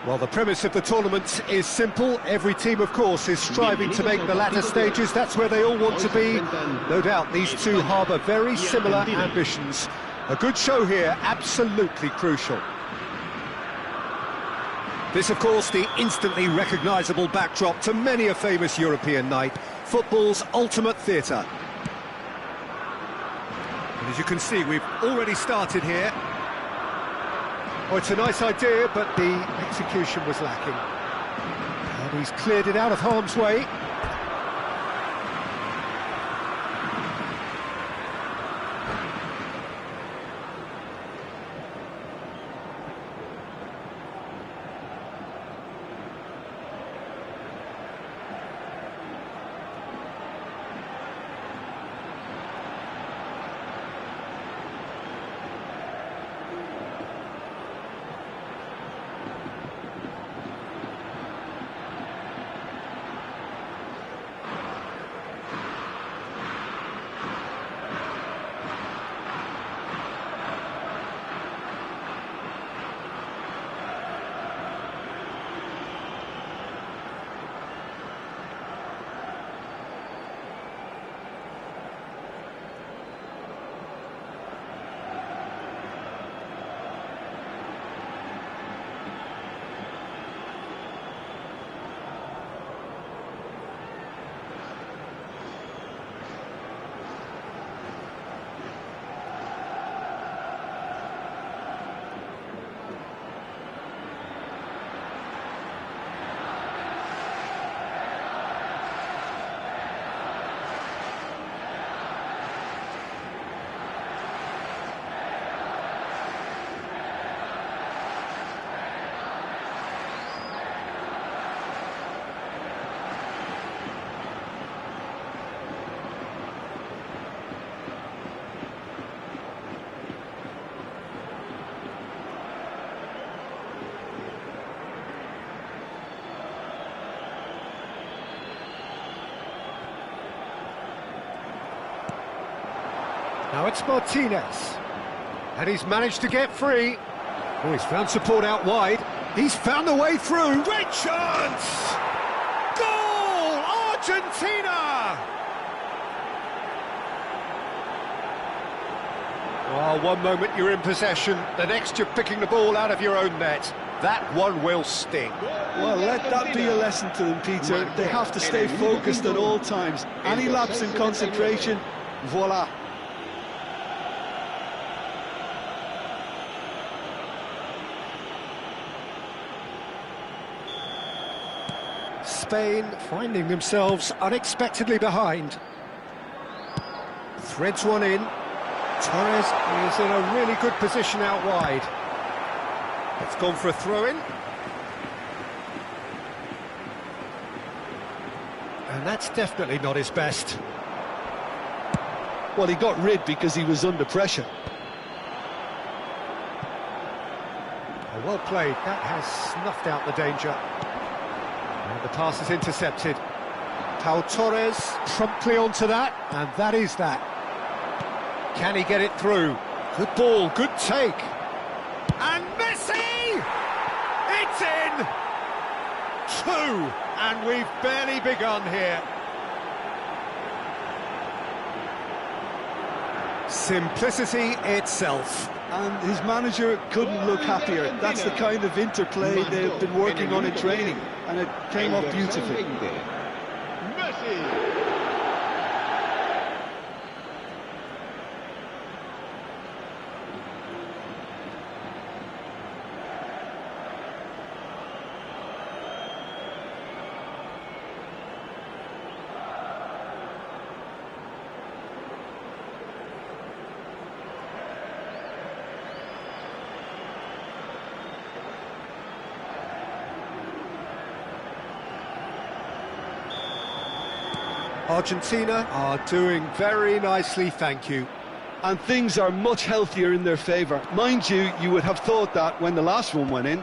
Well, the premise of the tournament is simple. Every team, of course, is striving to make the latter stages. That's where they all want to be. No doubt these two harbour very similar ambitions. A good show here, absolutely crucial. This, of course, the instantly recognisable backdrop to many a famous European night. Football's ultimate theatre. And as you can see, we've already started here. Oh, it's a nice idea, but the execution was lacking. And he's cleared it out of harm's way. Now it's Martinez, and he's managed to get free. Oh, he's found support out wide. He's found the way through. Great chance! Goal! Argentina! Oh, one moment you're in possession, the next you're picking the ball out of your own net. That one will sting. Well, let that be a lesson to them, Peter. They have to stay focused at all times. Any lapse in concentration, voila. Spain finding themselves unexpectedly behind. Threads one in. Torres is in a really good position out wide. It's gone for a throw-in. And that's definitely not his best. Well, he got rid because he was under pressure. Oh, well played. That has snuffed out the danger. And the pass is intercepted. Pau Torres promptly onto that, and that is that. Can he get it through? Good ball, good take. And Messi! It's in! 2, and we've barely begun here. Simplicity itself. And his manager couldn't look happier. That's the kind of interplay they've been working on in training, and it came off beautifully. Argentina are doing very nicely, thank you. And things are much healthier in their favour. Mind you, you would have thought that when the last one went in.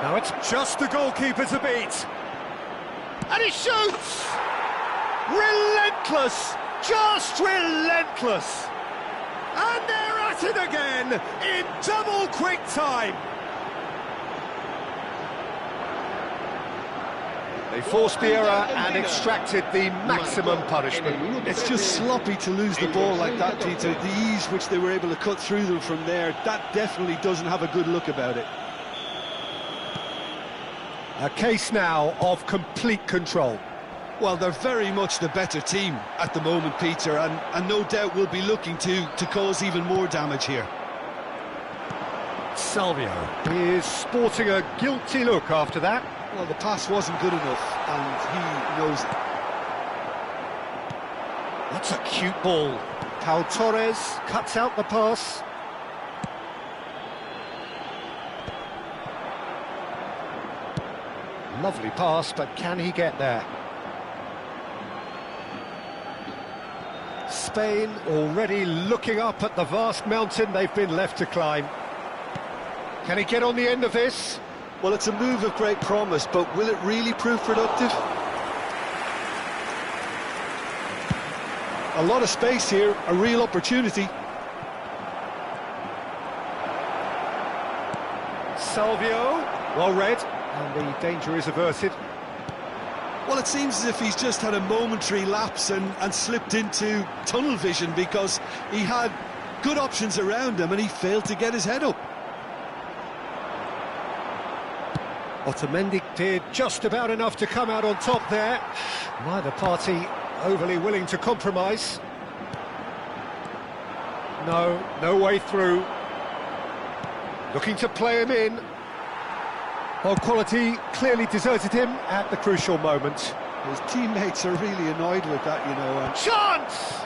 Now it's just the goalkeeper to beat. And he shoots! Relentless! Just relentless! And they're at it again in double quick time. They forced the error and extracted the maximum punishment. It's just sloppy to lose the ball like that, Peter. The ease which they were able to cut through them from there, that definitely doesn't have a good look about it. A case now of complete control. Well, they're very much the better team at the moment, Peter, and no doubt will be looking to cause even more damage here. Salvio is sporting a guilty look after that. Well, the pass wasn't good enough, and he knows it. That's a cute ball. Pau Torres cuts out the pass. Lovely pass, but can he get there? Spain already looking up at the vast mountain they've been left to climb. Can he get on the end of this? Well, it's a move of great promise, but will it really prove productive? A lot of space here, a real opportunity. Salvio, well read, and the danger is averted. Well, it seems as if he's just had a momentary lapse and slipped into tunnel vision, because he had good options around him and he failed to get his head up. Otamendi did just about enough to come out on top there. Neither party overly willing to compromise. No way through. Looking to play him in. Well, quality clearly deserted him at the crucial moment. His teammates are really annoyed with that, you know. Chance!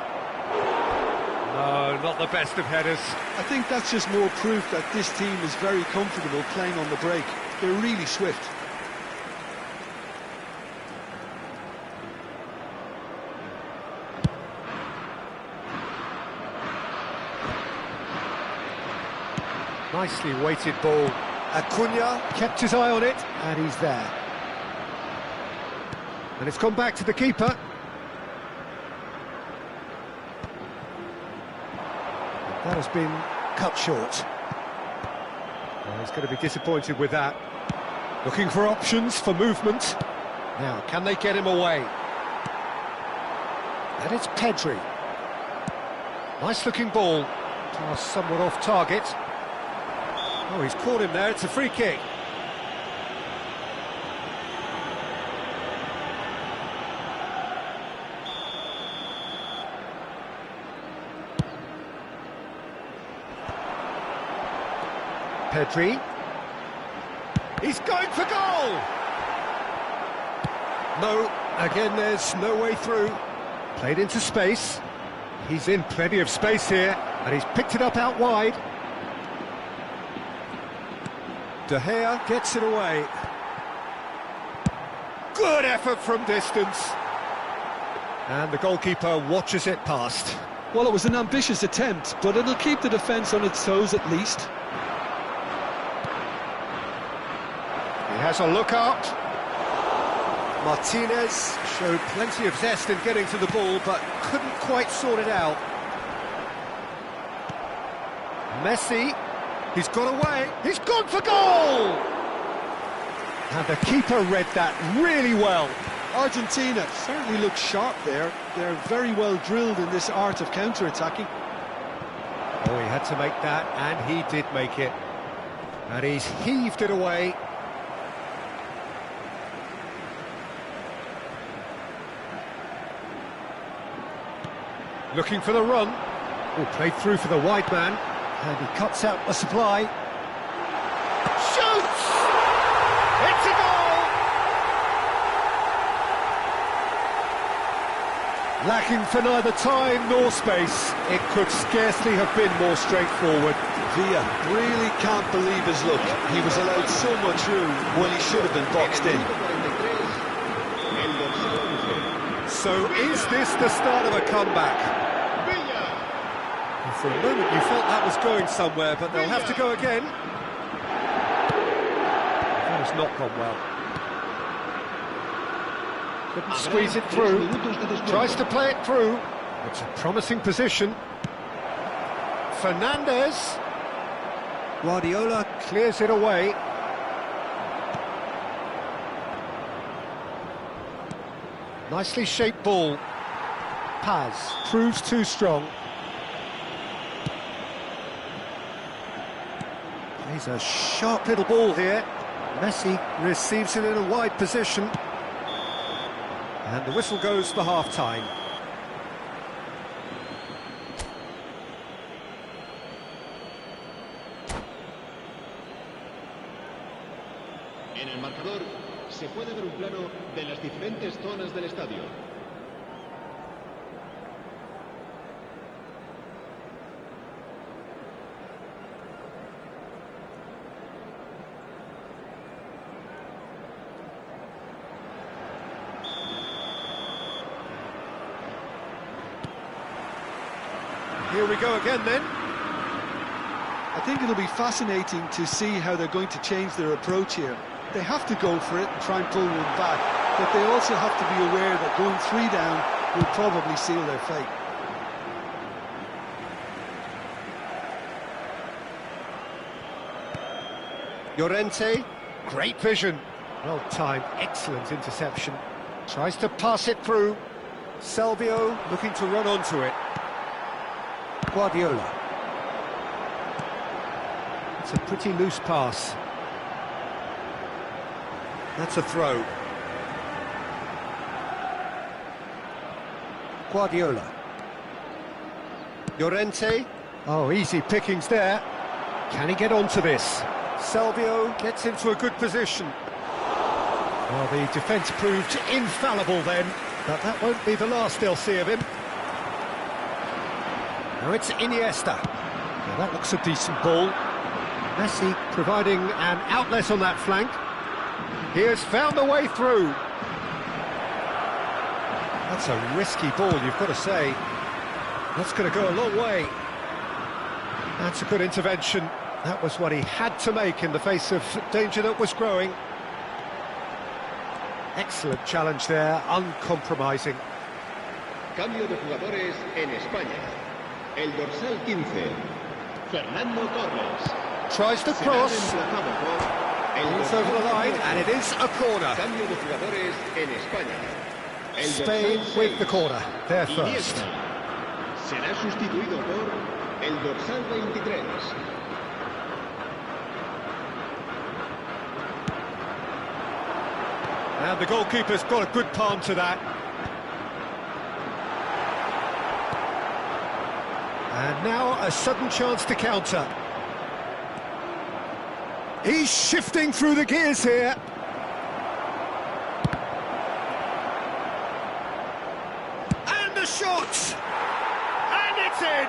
No, not the best of headers. I think that's just more proof that this team is very comfortable playing on the break. They're really swift. Nicely weighted ball. Acuna kept his eye on it, and he's there. And it's gone back to the keeper. That has been cut short. Well, he's going to be disappointed with that. Looking for options for movement. Now, can they get him away? And it's Pedri. Nice looking ball. Pass somewhat off target. Oh, he's caught him there. It's a free kick. Pedri. He's going for goal! No, again there's no way through. Played into space. He's in plenty of space here, and he's picked it up out wide. De Gea gets it away. Good effort from distance. And the goalkeeper watches it past. Well, it was an ambitious attempt, but it'll keep the defence on its toes at least. He has a look up. Martinez showed plenty of zest in getting to the ball, but couldn't quite sort it out. Messi, he's got away, he's gone for goal! And the keeper read that really well. Argentina certainly looks sharp there. They're very well drilled in this art of counter-attacking. Oh, he had to make that, and he did make it. And he's heaved it away. Looking for the run. Oh, played through for the wide man. And he cuts out the supply. Shoots! It's a goal! Lacking for neither time nor space. It could scarcely have been more straightforward. Villa really can't believe his luck. He was allowed so much room when he should have been boxed in. So is this the start of a comeback? For a moment you felt that was going somewhere, but they'll have to go again. That has not gone well. Couldn't squeeze it through. Tries to play it through. It's a promising position. Fernandez. Guardiola clears it away. Nicely shaped ball. Paz proves too strong. Plays a sharp little ball here. Messi receives it in a wide position. And the whistle goes for half-time. En el marcador se puede ver un plano de las diferentes zonas del estadio. Here we go again then. I think it'll be fascinating to see how they're going to change their approach here. They have to go for it and try and pull one back, but they also have to be aware that going 3 down will probably seal their fate. Llorente, great vision. Well timed, excellent interception. Tries to pass it through. Salvio looking to run onto it. Guardiola. It's a pretty loose pass. That's a throw. Guardiola. Llorente. Oh, easy pickings there. Can he get onto this? Salvio gets into a good position. Well, the defence proved infallible then, but that won't be the last they'll see of him. Now it's Iniesta. Now that looks a decent ball. Messi providing an outlet on that flank. He has found a way through. That's a risky ball, you've got to say. That's going to go a long way. That's a good intervention. That was what he had to make in the face of danger that was growing. Excellent challenge there, uncompromising. Cambio de jugadores en España. El dorsal 15, Fernando Torres. Tries to cross. Reemplazado por It's over the line, and it is a corner. Cambio de jugadores en España. El Spain dorsal with the 6, corner, there first. Iniesta. Será sustituido por el dorsal 23. And the goalkeeper's got a good palm to that. And now a sudden chance to counter. He's shifting through the gears here. And the shot! And it's in!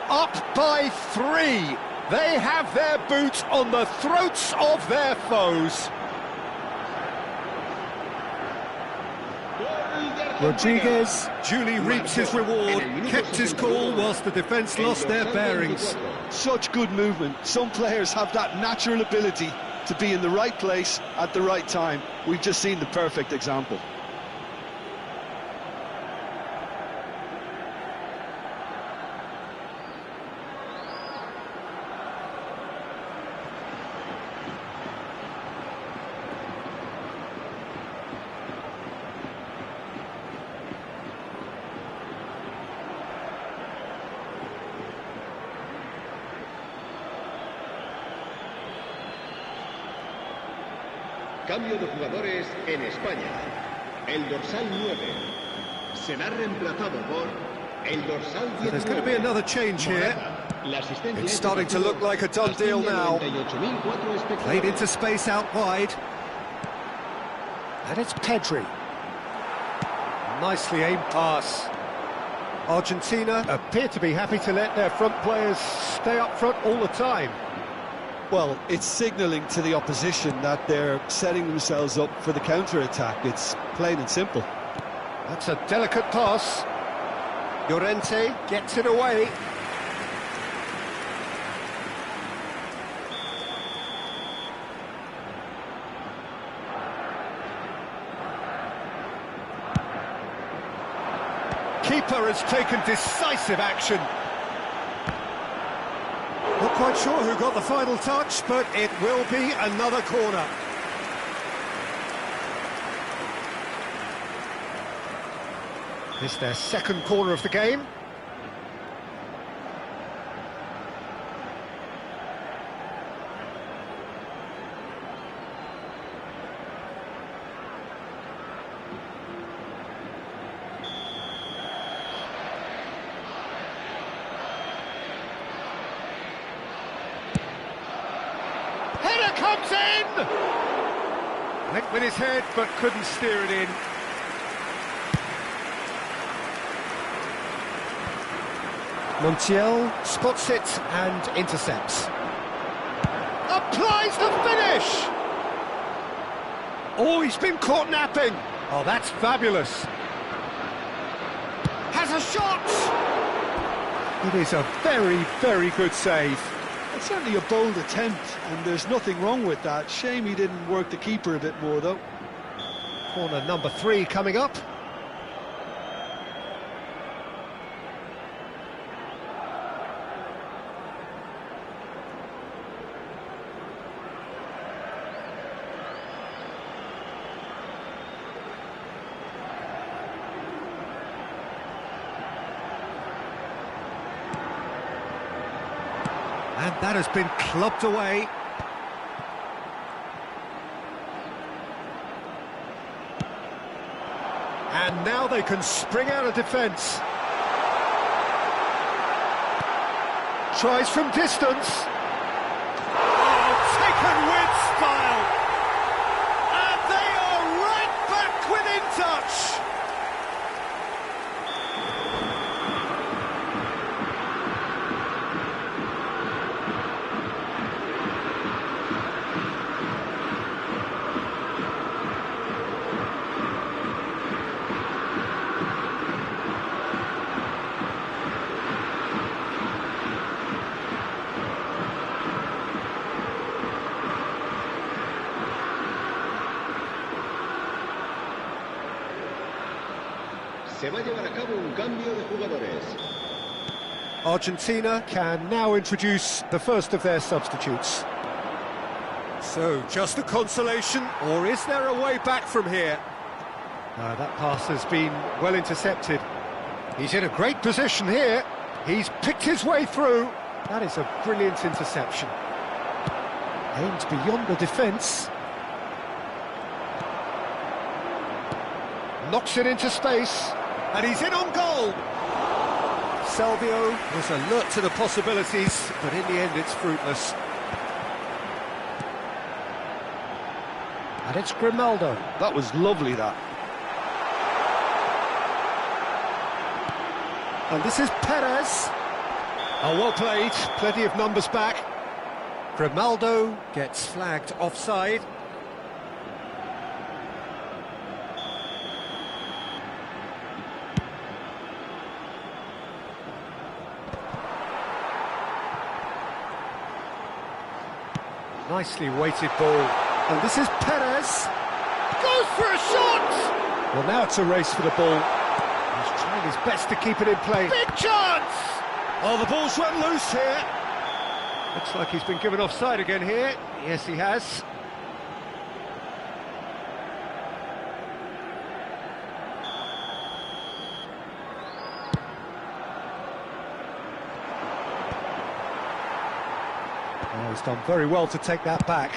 Up by 3. They have their boot on the throats of their foes. Rodriguez duly reaps his reward, kept his cool whilst the defence lost their bearings. Such good movement. Some players have that natural ability to be in the right place at the right time. We've just seen the perfect example. Cambio de jugadores en España. El dorsal 9 será reemplazado por el dorsal 19. There's going to be another change here. It's starting to look like a done deal now. Played into space out wide. And it's Pedri. Nicely aimed pass. Argentina appear to be happy to let their front players stay up front all the time. Well, it's signalling to the opposition that they're setting themselves up for the counter-attack. It's plain and simple. That's a delicate pass. Llorente gets it away. Keeper keeper has taken decisive action. Not quite sure who got the final touch, but it will be another corner. This their second corner of the game. Header comes in! Went with his head, but couldn't steer it in. Montiel spots it and intercepts. Applies the finish! Oh, he's been caught napping. Oh, that's fabulous. Has a shot! It is a very, very good save. It's certainly a bold attempt, and there's nothing wrong with that. Shame he didn't work the keeper a bit more, though. Corner number 3 coming up. And that has been clubbed away. And now they can spring out of defence. Tries from distance. Oh, taken with style. And they are right back within touch. Se va a llevar a cabo un cambio de jugadores. Argentina can now introduce the first of their substitutes. So, just a consolation, or is there a way back from here? That pass has been well intercepted. He's in a great position here. He's picked his way through. That is a brilliant interception. Aimed beyond the defence. Knocks it into space. And he's in on goal. Salvio was alert to the possibilities, but in the end it's fruitless. And it's Grimaldo. That was lovely, that. And this is Perez. Oh, well played. Plenty of numbers back. Grimaldo gets flagged offside. Nicely weighted ball. And this is Perez. Goes for a shot! Well, now it's a race for the ball. He's trying his best to keep it in play. Big chance! Oh, the ball's run loose here. Looks like he's been given offside again here. Yes, he has. Oh, he's done very well to take that back.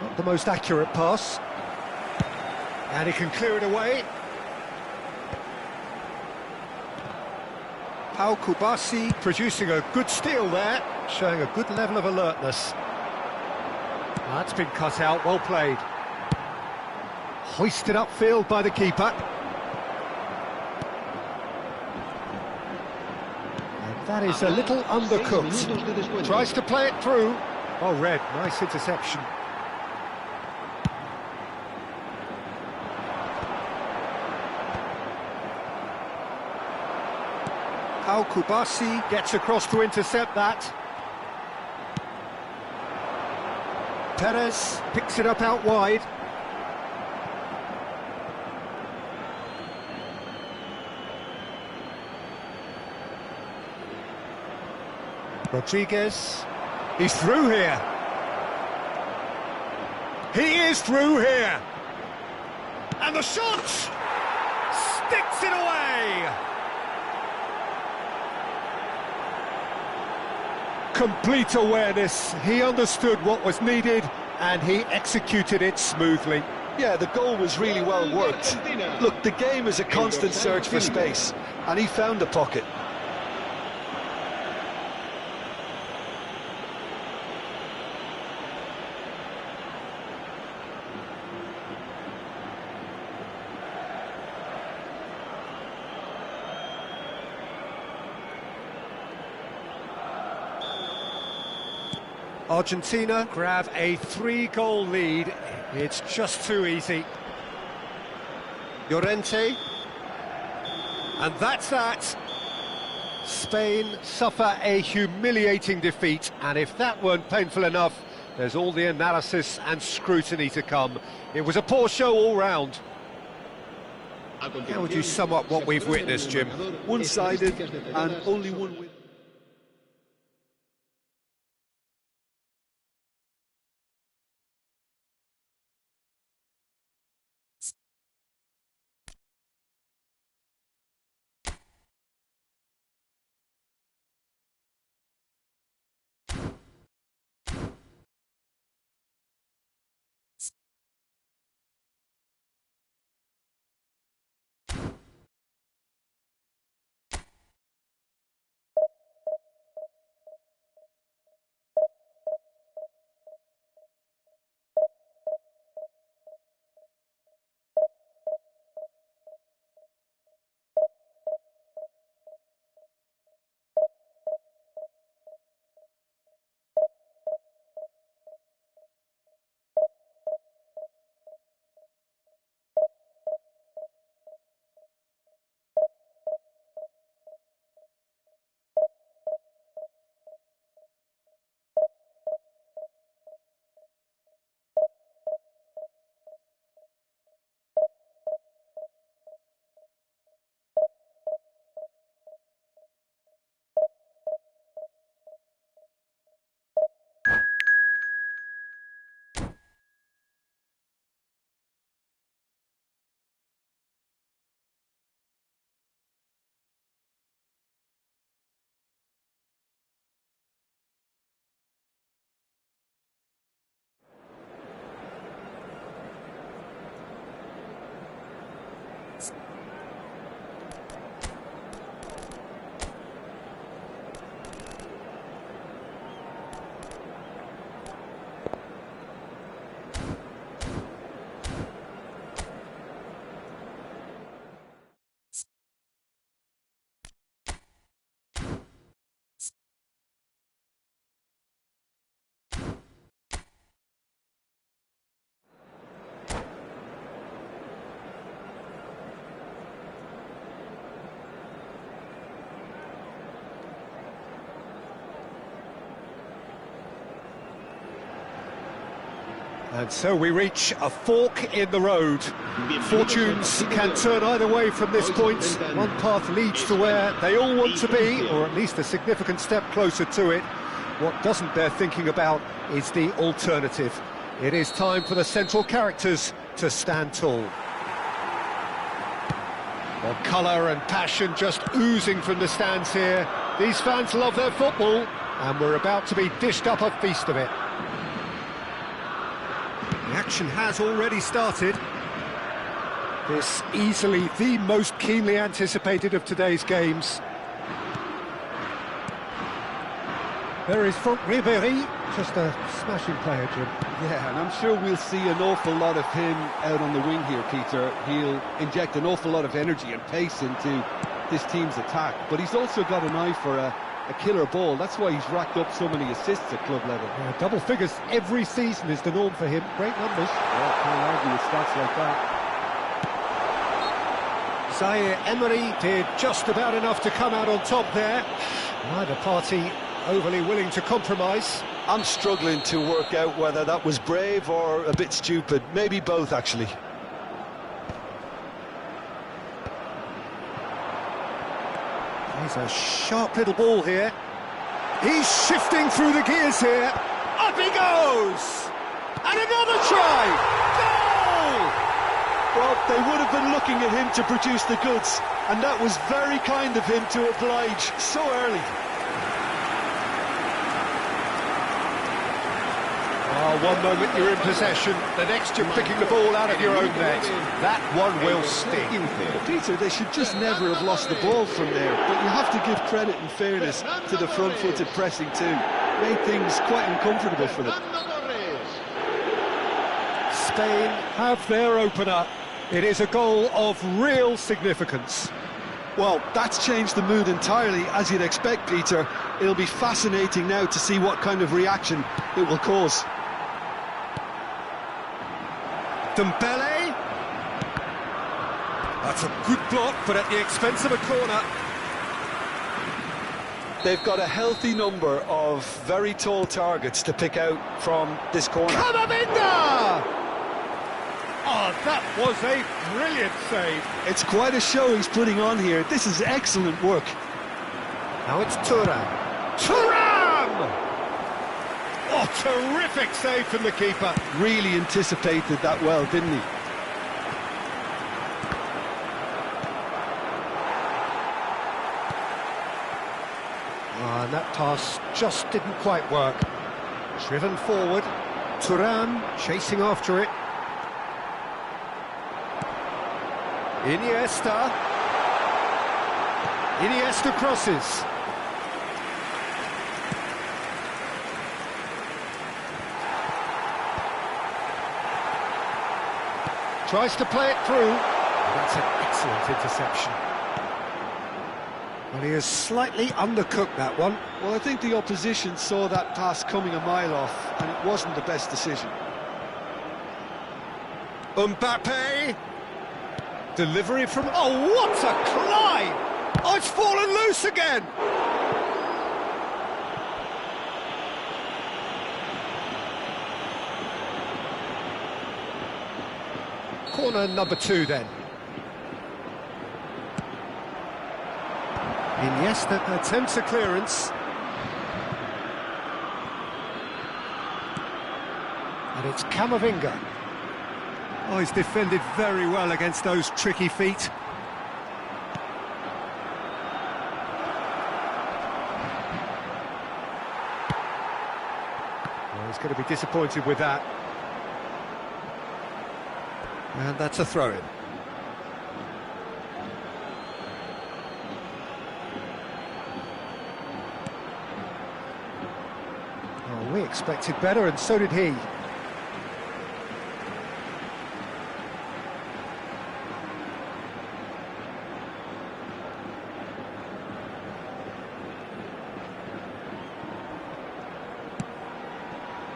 Not the most accurate pass. And he can clear it away. Pau Kubasi producing a good steal there, showing a good level of alertness. That's been cut out, well played. Hoisted upfield by the keeper. And that is a little undercooked. Tries to play it through. Oh, Red, nice interception. Kubasi gets across to intercept that. Perez picks it up out wide. Rodriguez, he's through here. He is through here. And the shot sticks it away. Complete awareness. He understood what was needed and he executed it smoothly. Yeah, the goal was really well worked. Look, the game is a constant search for space, and he found the pocket. Argentina grab a 3-goal lead. It's just too easy. Llorente. And that's that. Spain suffer a humiliating defeat, and if that weren't painful enough, there's all the analysis and scrutiny to come. It was a poor show all round. How would you sum up what we've witnessed, Jim? One-sided and only one win. And so we reach a fork in the road. Fortunes can turn either way from this point. One path leads to where they all want to be, or at least a significant step closer to it. What doesn't bear thinking about is the alternative. It is time for the central characters to stand tall. Well, colour and passion just oozing from the stands here. These fans love their football, and we're about to be dished up a feast of it. The action has already started. This easily the most keenly anticipated of today's games. There is front Ribéry, just a smashing player, Jim. Yeah, and I'm sure we'll see an awful lot of him out on the wing here, Peter. He'll inject an awful lot of energy and pace into this team's attack, but he's also got an eye for a killer ball. That's why he's racked up so many assists at club level. Yeah, double figures every season is the norm for him. Great numbers. Yeah, can't argue with stats like that. Zaire Emery did just about enough to come out on top there. Neither party overly willing to compromise. I'm struggling to work out whether that was brave or a bit stupid. Maybe both, actually. He's a sharp little ball here. He's shifting through the gears here. Up he goes! And another try! Goal! Well, they would have been looking at him to produce the goods, and that was very kind of him to oblige so early. Oh, one moment you're in possession, the next you're picking the ball out of your own net. That one will sting. But Peter, they should just never have lost the ball from there. But you have to give credit and fairness to the front-footed pressing too. Made things quite uncomfortable for them. Spain have their opener. It is a goal of real significance. Well, that's changed the mood entirely, as you'd expect, Peter. It'll be fascinating now to see what kind of reaction it will cause. Dembele. That's a good block, but at the expense of a corner. They've got a healthy number of very tall targets to pick out from this corner. Camavinga! Oh, that was a brilliant save. It's quite a show he's putting on here. This is excellent work. Now it's Thuram. Thuram! Oh, terrific save from the keeper. Really anticipated that well, didn't he? Oh, and that pass just didn't quite work. Driven forward. Thuram chasing after it. Iniesta. Iniesta crosses. Tries to play it through. That's an excellent interception. Well, he has slightly undercooked that one. Well, I think the opposition saw that pass coming a mile off, and it wasn't the best decision. Mbappe. Delivery from... Oh, what a climb! Oh, it's fallen loose again! Corner number 2 then. Iniesta attempts a clearance. And it's Camavinga. Oh, he's defended very well against those tricky feet. Well, he's going to be disappointed with that. And that's a throw-in. Oh, we expected better, and so did he.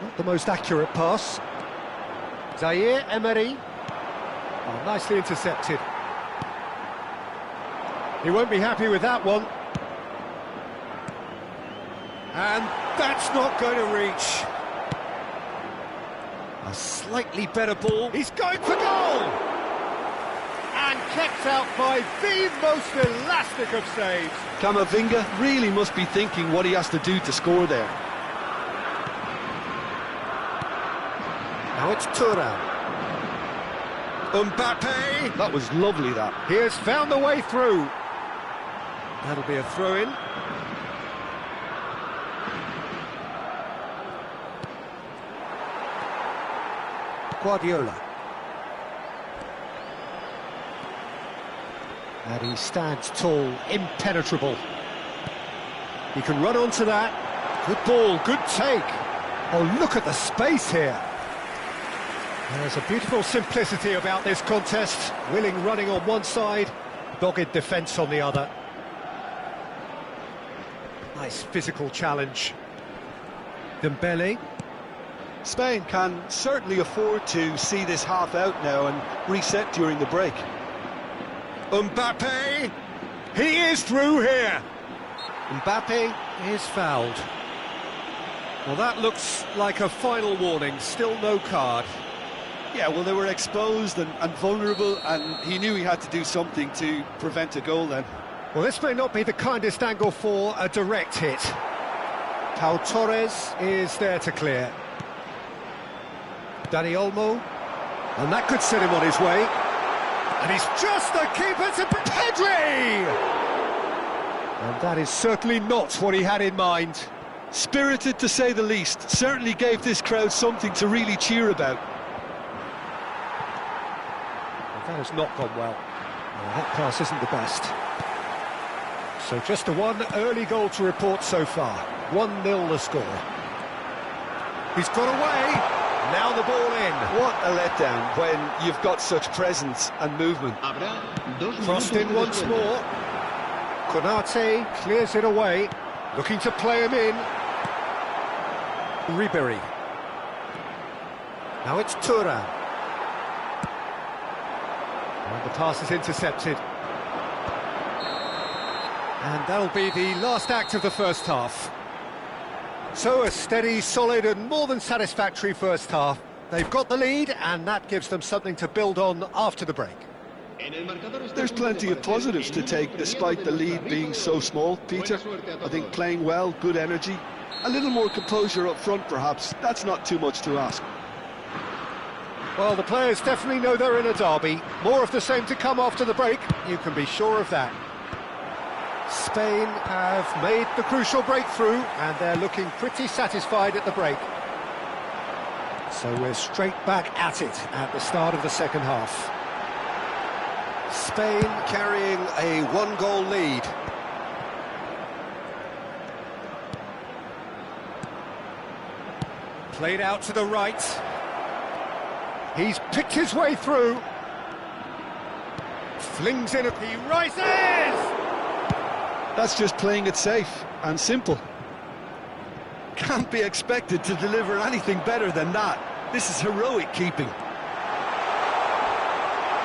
Not the most accurate pass. Zaire Emery. Oh, nicely intercepted. He won't be happy with that one. And that's not going to reach. A slightly better ball. He's going for goal! And kept out by the most elastic of saves. Camavinga really must be thinking what he has to do to score there. Now it's Thuram. Mbappe! That was lovely, that. He has found the way through. That'll be a throw-in. Guardiola. And he stands tall, impenetrable. He can run onto that. Good ball, good take. Oh, look at the space here. There's a beautiful simplicity about this contest. Willing running on one side, dogged defence on the other. Nice physical challenge. Dembele. Spain can certainly afford to see this half out now and reset during the break. Mbappe, he is through here. Mbappe is fouled. Well, that looks like a final warning, still no card. Yeah, well, they were exposed and vulnerable, and he knew he had to do something to prevent a goal then. Well, this may not be the kindest angle for a direct hit. Pau Torres is there to clear. Dani Olmo, and that could set him on his way. And he's just the keeper to Pedri! And that is certainly not what he had in mind. Spirited, to say the least. Certainly gave this crowd something to really cheer about. That has not gone well. That pass isn't the best. So just a one early goal to report so far. 1-0 the score. He's got away. Now the ball in. What a letdown when you've got such presence and movement. Crossed in once more. Konate clears it away. Looking to play him in. Ribery. Now it's Thuram. And the pass is intercepted. And that'll be the last act of the first half. So a steady, solid and more than satisfactory first half. They've got the lead and that gives them something to build on after the break. There's plenty of positives to take despite the lead being so small, Peter. I think playing well, good energy, a little more composure up front perhaps. That's not too much to ask. Well, the players definitely know they're in a derby. More of the same to come after the break, you can be sure of that. Spain have made the crucial breakthrough and they're looking pretty satisfied at the break. So we're straight back at it at the start of the second half. Spain carrying a one-goal lead. Played out to the right. He's picked his way through. Flings in, he rises! That's just playing it safe and simple. Can't be expected to deliver anything better than that. This is heroic keeping.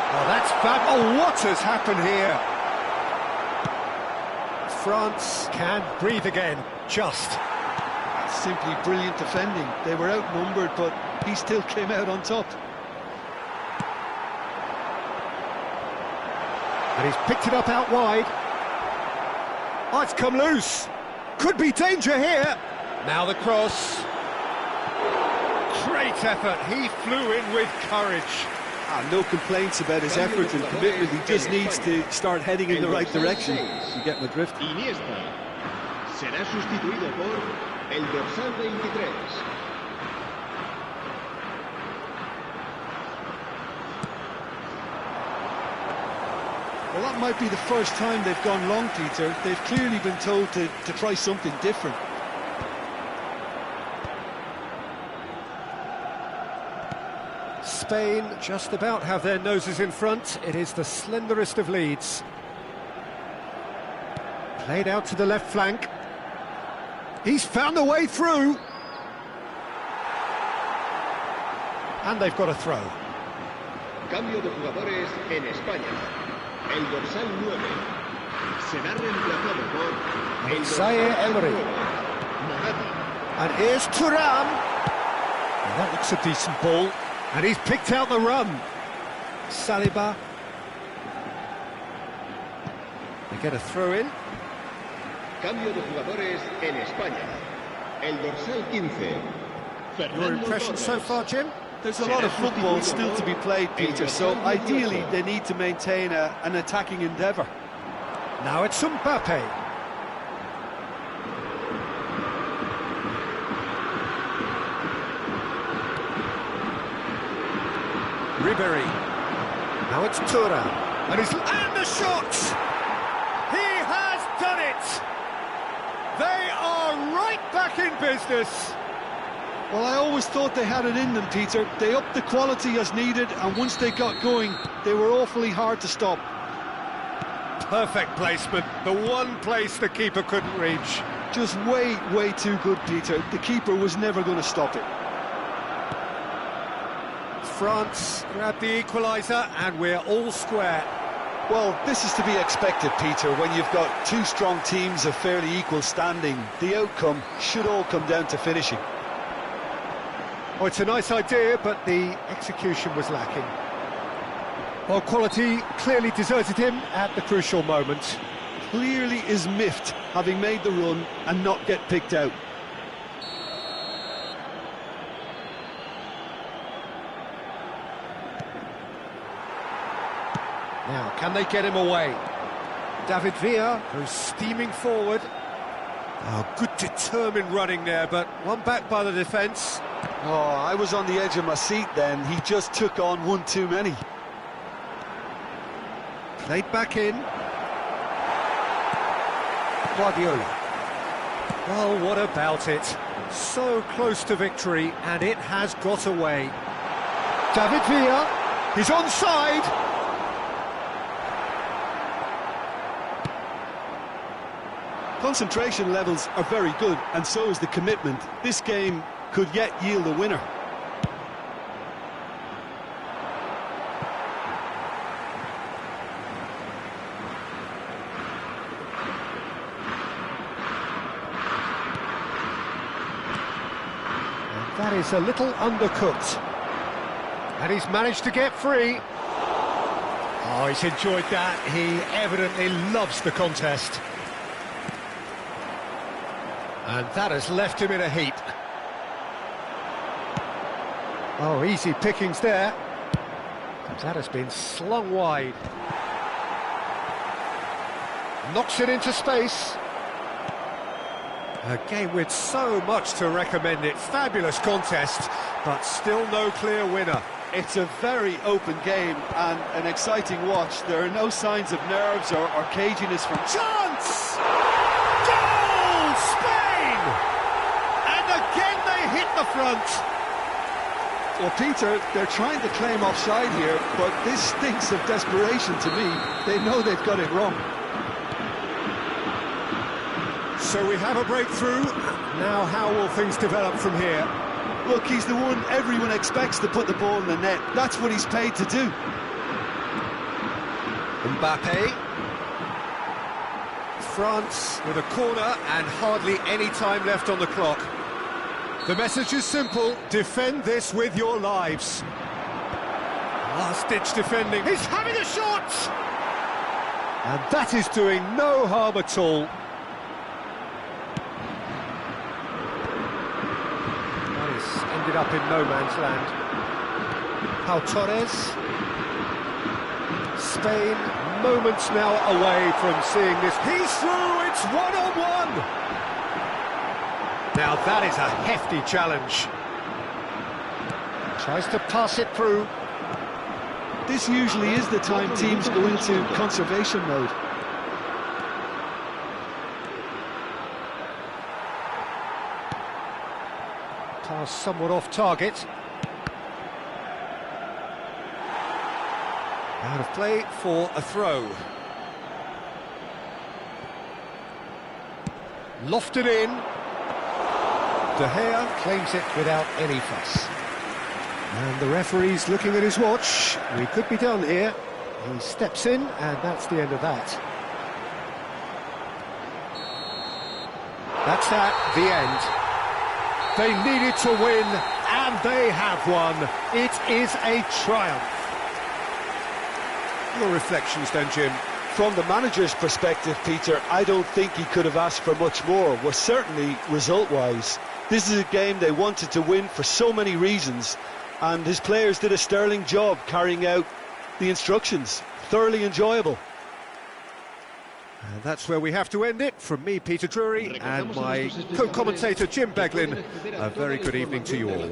Oh, that's fab. Oh, what has happened here? France can breathe again, just. Simply brilliant defending. They were outnumbered, but he still came out on top. And he's picked it up out wide. Oh, it's come loose. Could be danger here. Now the cross. Great effort. He flew in with courage. No complaints about his effort and commitment. He just needs to start heading in the right direction. You get my drift. Iniesta será sustituido por el dorsal 23. Well, that might be the first time they've gone long, Peter. They've clearly been told to try something different. Spain just about have their noses in front. It is the slenderest of leads. Played out to the left flank. He's found a way through. And they've got a throw. Cambio de jugadores en España. El dorsal 9 será reemplazado por el Zaire Emery. Morata. And here's Thuram. And that looks a decent ball. And he's picked out the run. Saliba. They get a throw in. Cambio de jugadores en España. El dorsal 15. Your impression so far, Jim? There's a lot of football still to be played, Peter, so ideally they need to maintain an attacking endeavour. Now it's Mbappe. Ribery. Now it's Thuram. And the shot! He has done it! They are right back in business. Well, I always thought they had it in them, Peter. They upped the quality as needed, and once they got going, they were awfully hard to stop. Perfect placement, the one place the keeper couldn't reach. Just way, way too good, Peter. The keeper was never going to stop it. France grab the equaliser, and we're all square. Well, this is to be expected, Peter. When you've got two strong teams of fairly equal standing, the outcome should all come down to finishing. Oh, it's a nice idea, but the execution was lacking. Well, quality clearly deserted him at the crucial moment. Clearly is miffed, having made the run and not get picked out. Now, can they get him away? David Villa, who's steaming forward. Oh, good determined running there, but one back by the defence. Oh, I was on the edge of my seat then. He just took on one too many. Played back in. Guardiola. Well, what about it? So close to victory, and it has got away. David Villa, he's onside. Concentration levels are very good, and so is the commitment. This game could yet yield a winner. And that is a little undercooked. And he's managed to get free. Oh, he's enjoyed that. He evidently loves the contest. And that has left him in a heap. Oh, easy pickings there. That has been slung wide. Knocks it into space. A game with so much to recommend it. Fabulous contest, but still no clear winner. It's a very open game and an exciting watch. There are no signs of nerves or caginess from... Chance! Goal! Spain! And again they hit the front. Well, Peter, they're trying to claim offside here, but this stinks of desperation to me. They know they've got it wrong. So we have a breakthrough. Now how will things develop from here? Look, he's the one everyone expects to put the ball in the net. That's what he's paid to do. Mbappe. France with a corner and hardly any time left on the clock. The message is simple: defend this with your lives. Last-ditch defending. He's having a shot! And that is doing no harm at all. That is ended up in no man's land. Pau Torres. Spain, moments now away from seeing this. He's through, it's one-on-one! Now that is a hefty challenge. Tries to pass it through. This usually is the time teams go into conservation mode. Pass somewhat off target. Out of play for a throw. Lofted in. De Gea claims it without any fuss. And the referee's looking at his watch. We could be done here. He steps in, and that's the end of that. That's that, the end. They needed to win, and they have won. It is a triumph. Your reflections then, Jim? From the manager's perspective, Peter, I don't think he could have asked for much more. Well, certainly result-wise. This is a game they wanted to win for so many reasons, and his players did a sterling job carrying out the instructions. Thoroughly enjoyable. And that's where we have to end it. From me, Peter Drury, and my co-commentator, Jim Beglin, a very good evening to you all.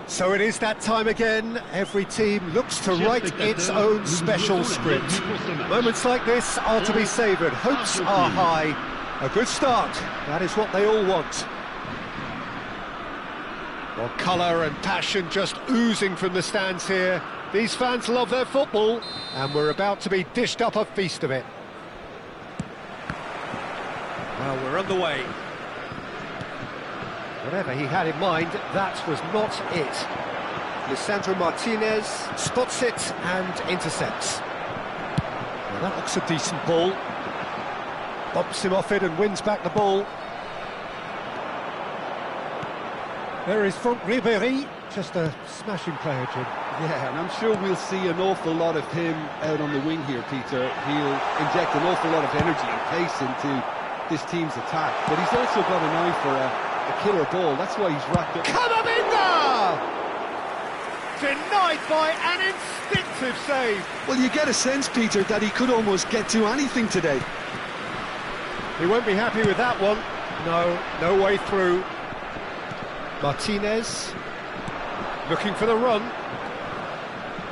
So it is that time again. Every team looks to write its own special script. Moments like this are to be savoured. Hopes are high. A good start. That is what they all want. Well, colour and passion just oozing from the stands here. These fans love their football, and we're about to be dished up a feast of it. Well, we're underway. Whatever he had in mind, that was not it. Lisandro Martinez spots it and intercepts. Well, that looks a decent ball. Bumps him off it and wins back the ball. There is Franck Ribéry, just a smashing player, Jim. Yeah, and I'm sure we'll see an awful lot of him out on the wing here, Peter. He'll inject an awful lot of energy and pace into this team's attack, but he's also got an eye for a killer ball. That's why he's racked up. Camavinga! Denied by an instinctive save. Well, you get a sense, Peter, that he could almost get to anything today. He won't be happy with that one. No way through. Martinez looking for the run.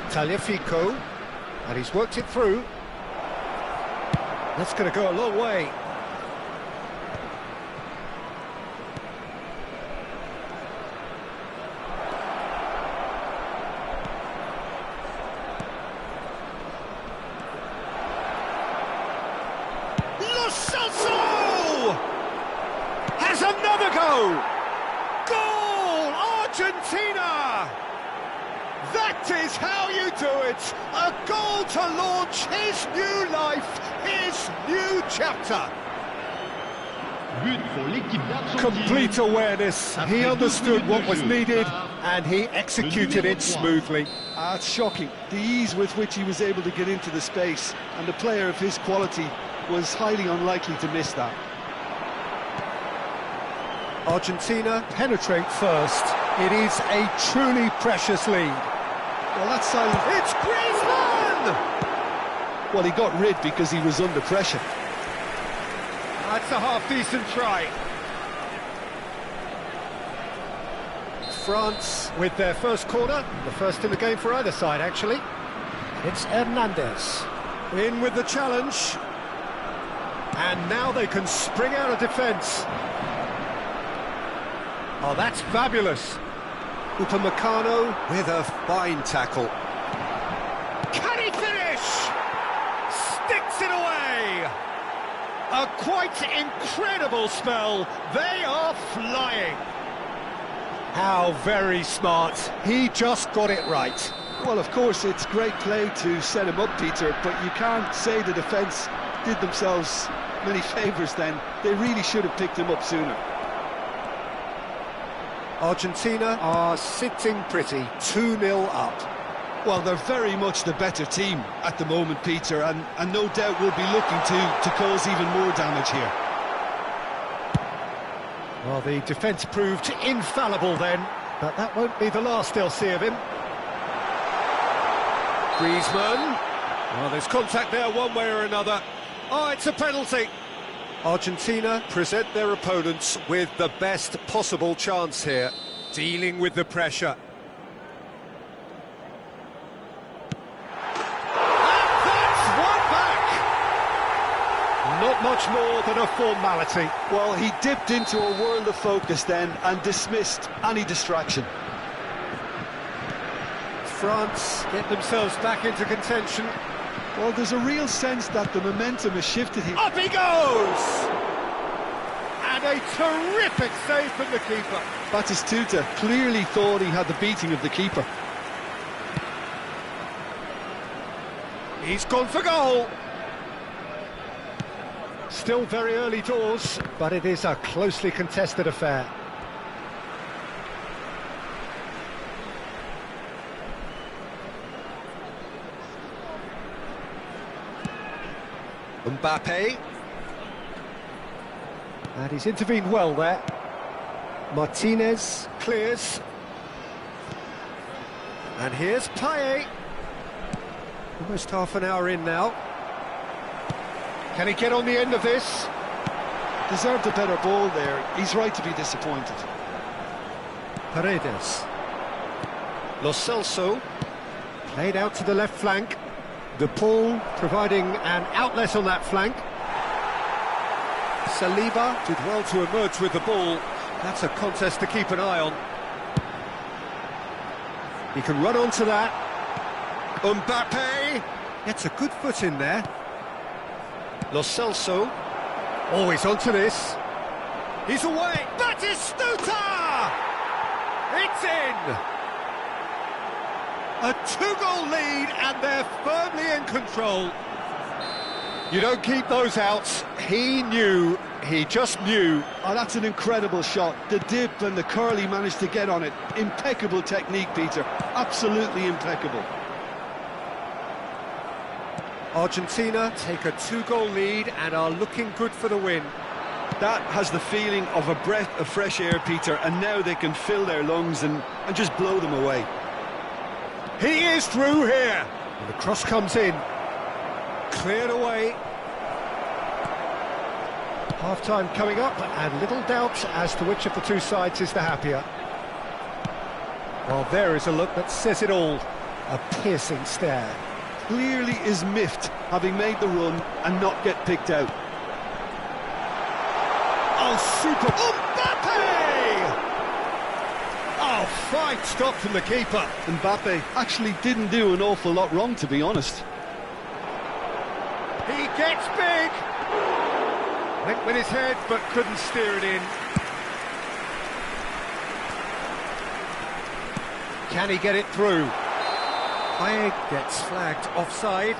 Tagliafico, and he's worked it through. That's going to go a long way. Lo Celso has another go. Goal, Argentina! That is how you do it! A goal to launch his new life, his new chapter. Complete awareness, he understood what was needed and he executed it smoothly. It's shocking, the ease with which he was able to get into the space, and a player of his quality was highly unlikely to miss that. Argentina penetrate first. It is a truly precious lead. Well, that's silent. It's Griezmann! Well, he got rid because he was under pressure. That's a half-decent try. France with their first corner, the first in the game for either side, actually. It's Hernandez. In with the challenge. And now they can spring out of defence. Oh, that's fabulous. Upamecano with a fine tackle. Can he finish? Sticks it away. A quite incredible spell. They are flying. How very smart. He just got it right. Well, of course, it's great play to set him up, Peter, but you can't say the defence did themselves many favours then. They really should have picked him up sooner. Argentina are sitting pretty, 2-0 up. Well, they're very much the better team at the moment, Peter, and no doubt will be looking to cause even more damage here. Well, the defence proved infallible then, but that won't be the last they'll see of him. Griezmann. Well, there's contact there one way or another. Oh, it's a penalty. Argentina present their opponents with the best possible chance here, dealing with the pressure. And that's one back! Not much more than a formality. Well, he dipped into a world of focus then and dismissed any distraction. France get themselves back into contention. Well, there's a real sense that the momentum has shifted here. Up he goes! And a terrific save from the keeper. Batistuta clearly thought he had the beating of the keeper. He's gone for goal. Still very early doors, but it is a closely contested affair. Mbappe. And he's intervened well there. Martinez clears. And here's Payet. Almost half an hour in now. Can he get on the end of this? Deserved a better ball there. He's right to be disappointed. Paredes. Lo Celso, played out to the left flank. De Paul providing an outlet on that flank. Saliba did well to emerge with the ball. That's a contest to keep an eye on. He can run onto that. Mbappe gets a good foot in there. Lo Celso. Oh, he's onto this. He's away. Batistuta! It's in! A two-goal lead, and they're firmly in control. You don't keep those outs. He knew, he just knew. Oh, that's an incredible shot. The dip and the curl he managed to get on it. Impeccable technique, Peter. Absolutely impeccable. Argentina take a two-goal lead and are looking good for the win. That has the feeling of a breath of fresh air, Peter, and now they can fill their lungs and just blow them away. He is through here. And the cross comes in. Cleared away. Half-time coming up, and little doubt as to which of the two sides is the happier. Well, there is a look that says it all. A piercing stare. Clearly is miffed, having made the run and not get picked out. Oh, super! Mbappe! Oh, fine stop from the keeper. Mbappe actually didn't do an awful lot wrong, to be honest. He gets big! Went with his head, but couldn't steer it in. Can he get it through? Payet gets flagged offside.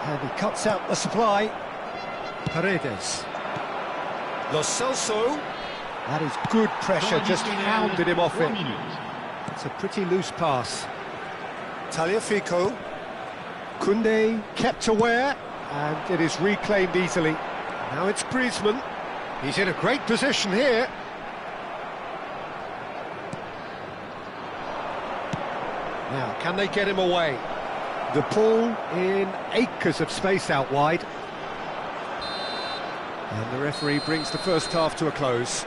And he cuts out the supply. Paredes. Lo Celso. That is good pressure, just hounded him off it. It's a pretty loose pass. Tagliafico. Koundé kept aware, and it is reclaimed easily. Now it's Griezmann. He's in a great position here. Now, can they get him away? De Paul in acres of space out wide. And the referee brings the first half to a close.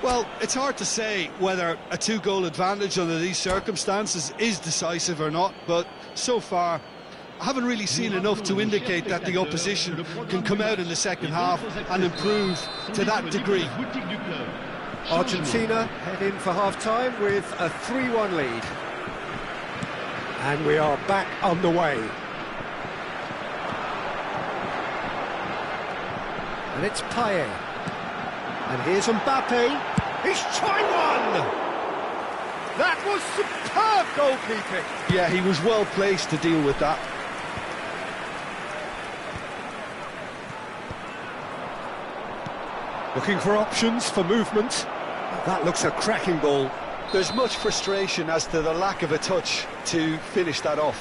Well, it's hard to say whether a two-goal advantage under these circumstances is decisive or not, but so far I haven't really seen enough to indicate that the opposition can come out in the second half and improve to that degree. Argentina head in for half-time with a 3-1 lead. And we are back underway. And it's Payet. And here's Mbappe. He's tried one! That was superb goalkeeping. Yeah, he was well placed to deal with that. Looking for options for movement. That looks a cracking ball. There's much frustration as to the lack of a touch to finish that off.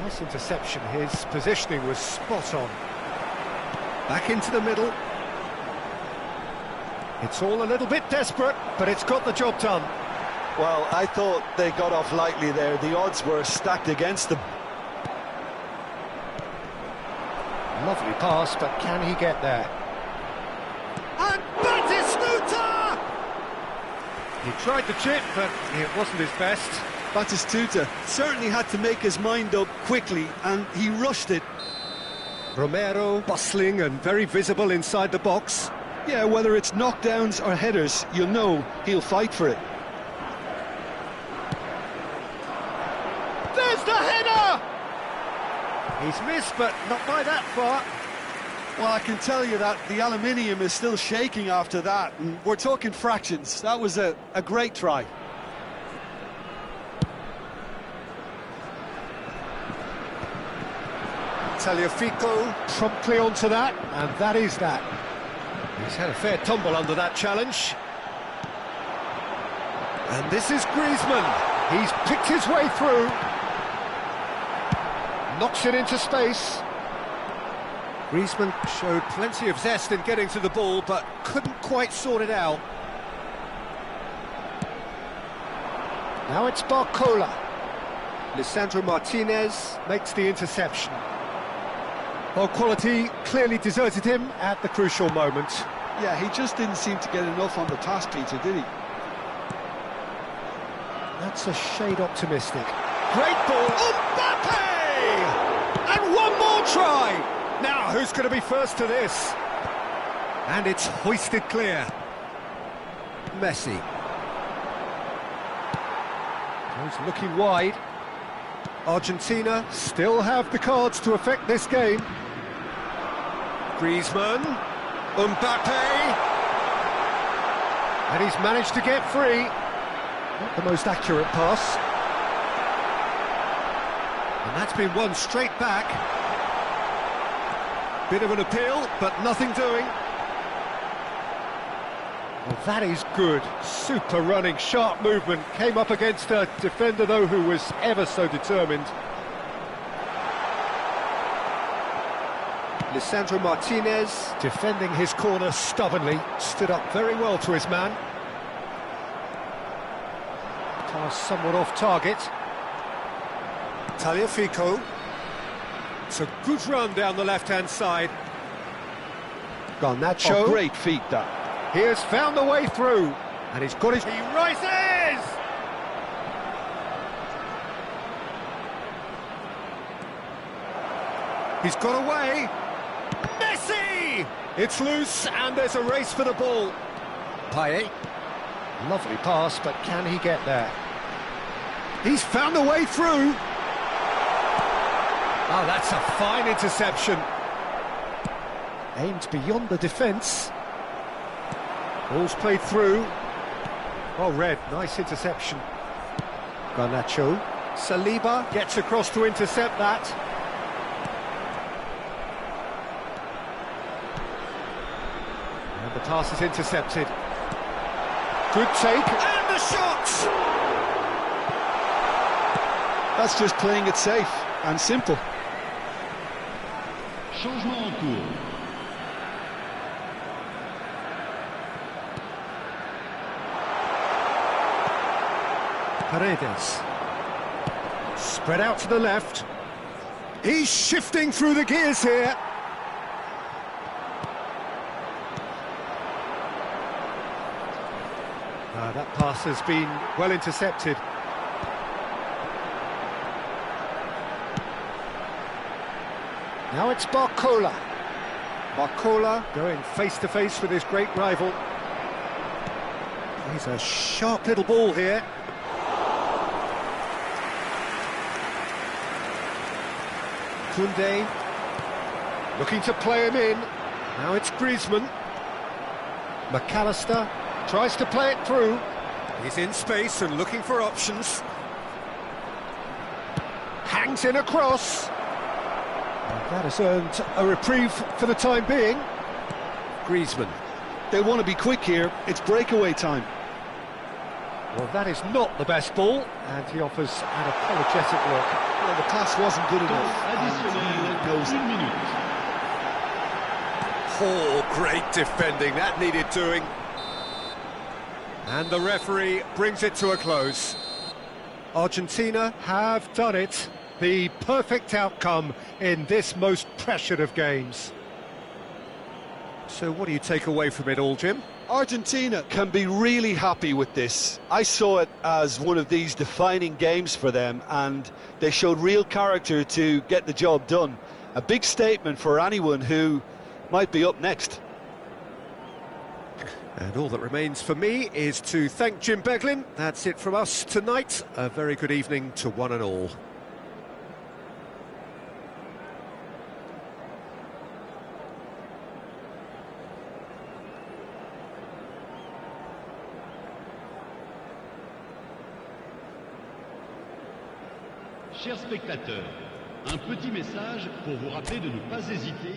Nice interception. His positioning was spot on. Back into the middle. It's all a little bit desperate, but it's got the job done. Well, I thought they got off lightly there. The odds were stacked against them. Lovely pass, but can he get there? And Batistuta! He tried the chip, but it wasn't his best. Batistuta certainly had to make his mind up quickly, and he rushed it. Romero bustling and very visible inside the box. Yeah, whether it's knockdowns or headers, you'll know he'll fight for it. There's the header! He's missed, but not by that far. Well, I can tell you that the aluminium is still shaking after that, and we're talking fractions. That was a great try. Tagliafico promptly onto that, and that is that. He's had a fair tumble under that challenge. And this is Griezmann. He's picked his way through. Knocks it into space. Griezmann showed plenty of zest in getting to the ball, but couldn't quite sort it out. Now it's Barcola. Lisandro Martinez makes the interception. Well, quality clearly deserted him at the crucial moment. Yeah, he just didn't seem to get enough on the pass, Peter, did he? That's a shade optimistic. Great ball. Mbappe! And one more try! Now, who's going to be first to this? And it's hoisted clear. Messi. He's looking wide. Argentina still have the cards to affect this game. Griezmann. Mbappe. And he's managed to get free. Not the most accurate pass. And that's been won straight back. Bit of an appeal, but nothing doing. Well, that is good. Super running, sharp movement. Came up against a defender, though, who was ever so determined. Lisandro Martinez, defending his corner stubbornly, stood up very well to his man. Pass somewhat off target. Tagliafico. It's a good run down the left-hand side. Garnacho. Oh, great feet, that. He has found a way through, and he's got his... He rises! He's got away. Messi! It's loose, and there's a race for the ball. Payet. Lovely pass, but can he get there? He's found a way through. Oh, that's a fine interception. Aimed beyond the defence. Ball's played through. Oh, red, nice interception. Garnacho. Saliba gets across to intercept that. And the pass is intercepted. Good take, and the shot! That's just playing it safe and simple. Changement en cours. Paredes. Spread out to the left. He's shifting through the gears here. That pass has been well intercepted. Now it's Barcola. Barcola going face-to-face with his great rival. He's a sharp little ball here. Koundé looking to play him in. Now it's Griezmann. McAllister tries to play it through. He's in space and looking for options. Hangs in across. And that has earned a reprieve for the time being. Griezmann. They want to be quick here. It's breakaway time. Well, that is not the best ball, and he offers an apologetic look. Well, the pass wasn't good enough. Oh, great defending, that needed doing. And the referee brings it to a close. Argentina have done it. The perfect outcome in this most pressured of games. So what do you take away from it all, Jim? Argentina can be really happy with this. I saw it as one of these defining games for them, and they showed real character to get the job done. A big statement for anyone who might be up next. And all that remains for me is to thank Jim Beglin. That's it from us tonight. A very good evening to one and all. Chers spectateurs, un petit message pour vous rappeler de ne pas hésiter.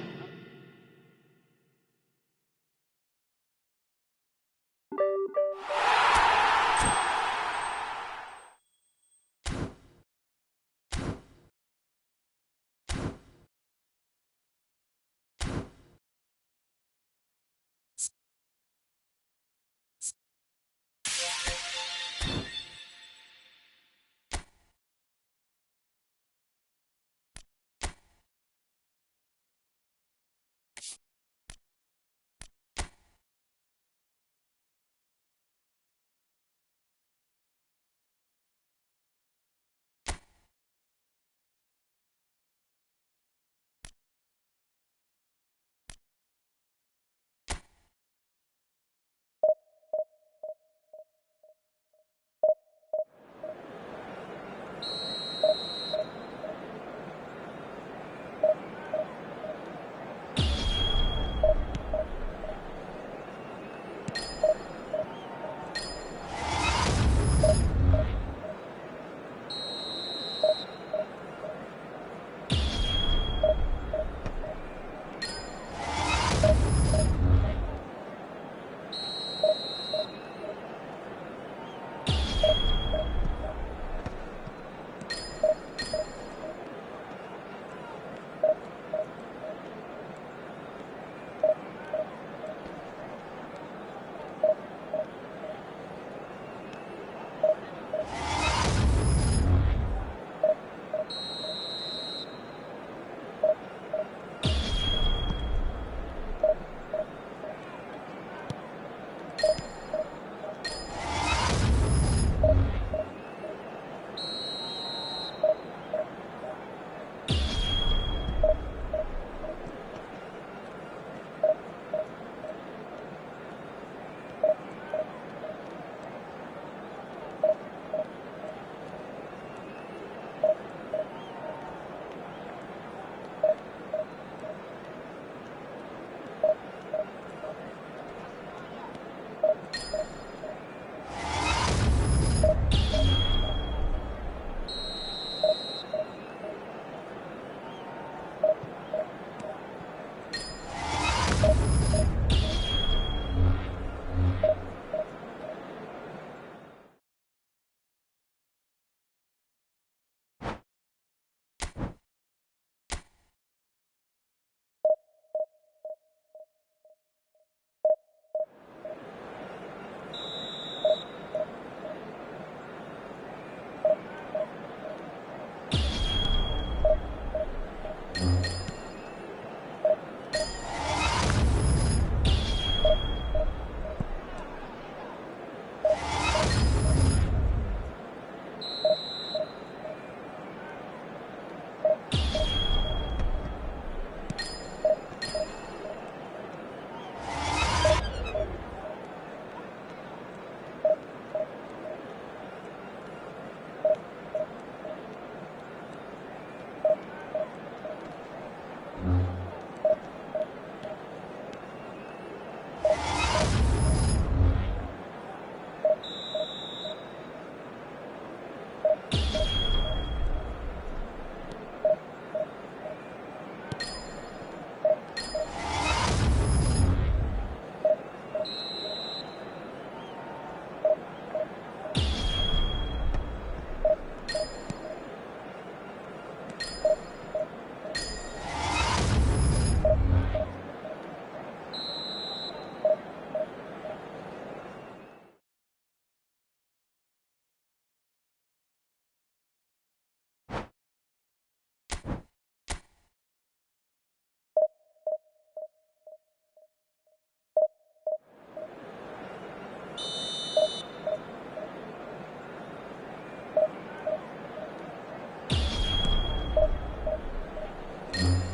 you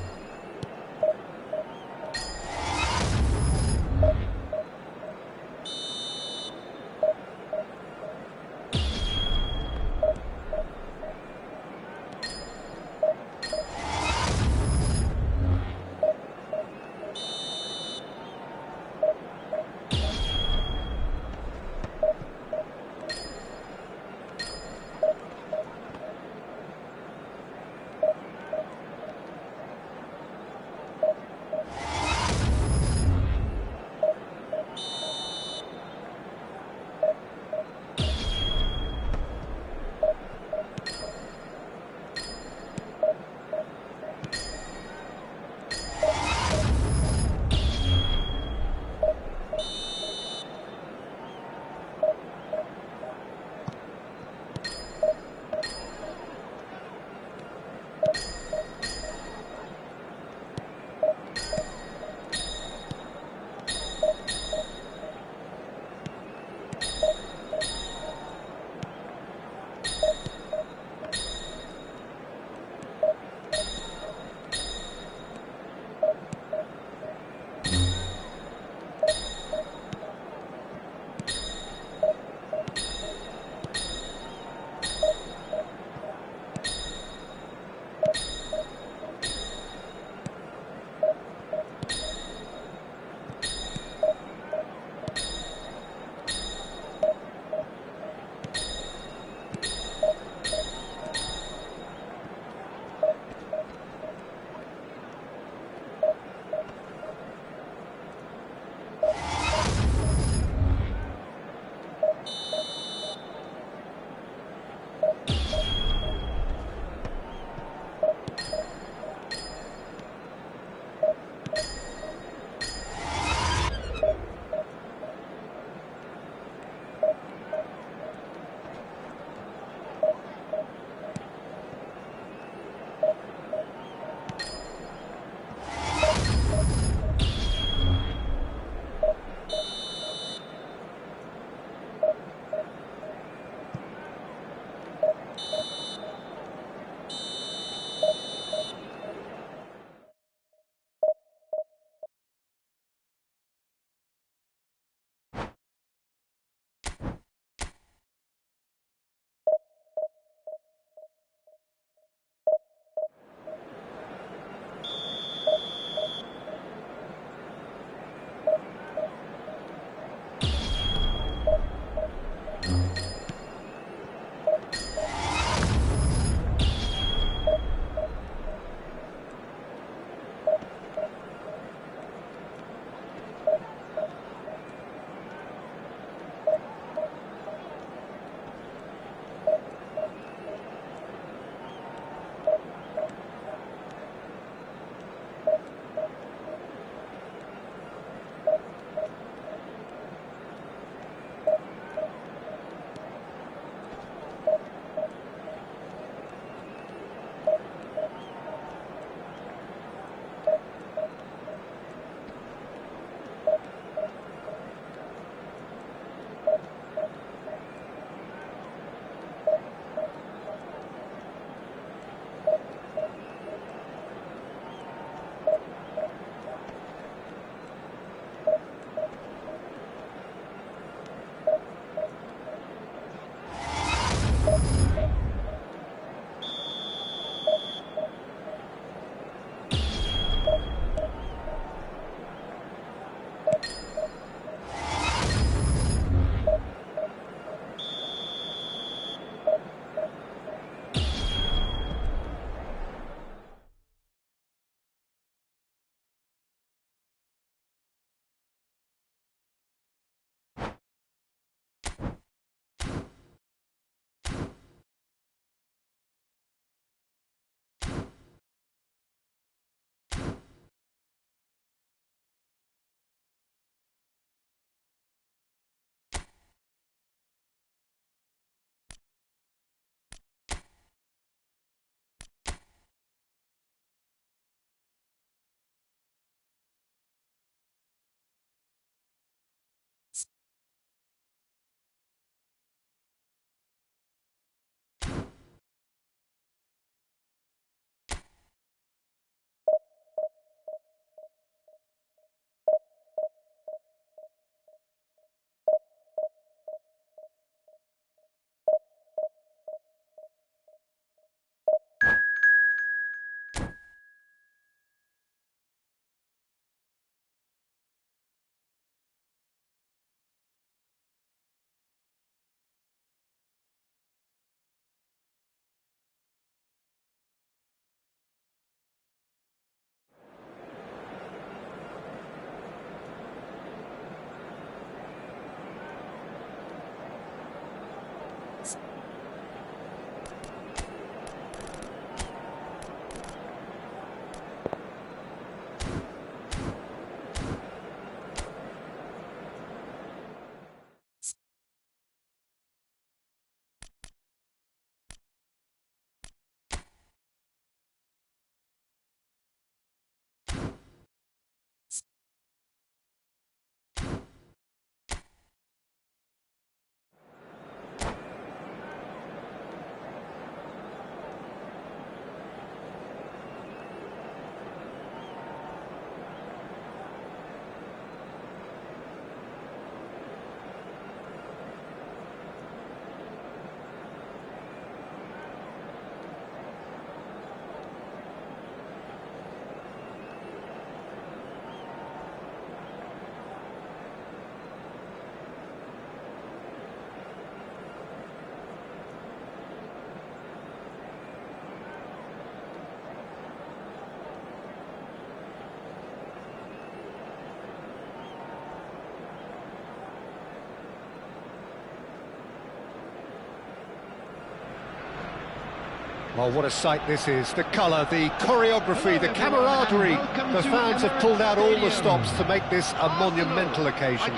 Well, what a sight this is. The colour, the choreography, the camaraderie. The fans have pulled out all the stops to make this a monumental occasion.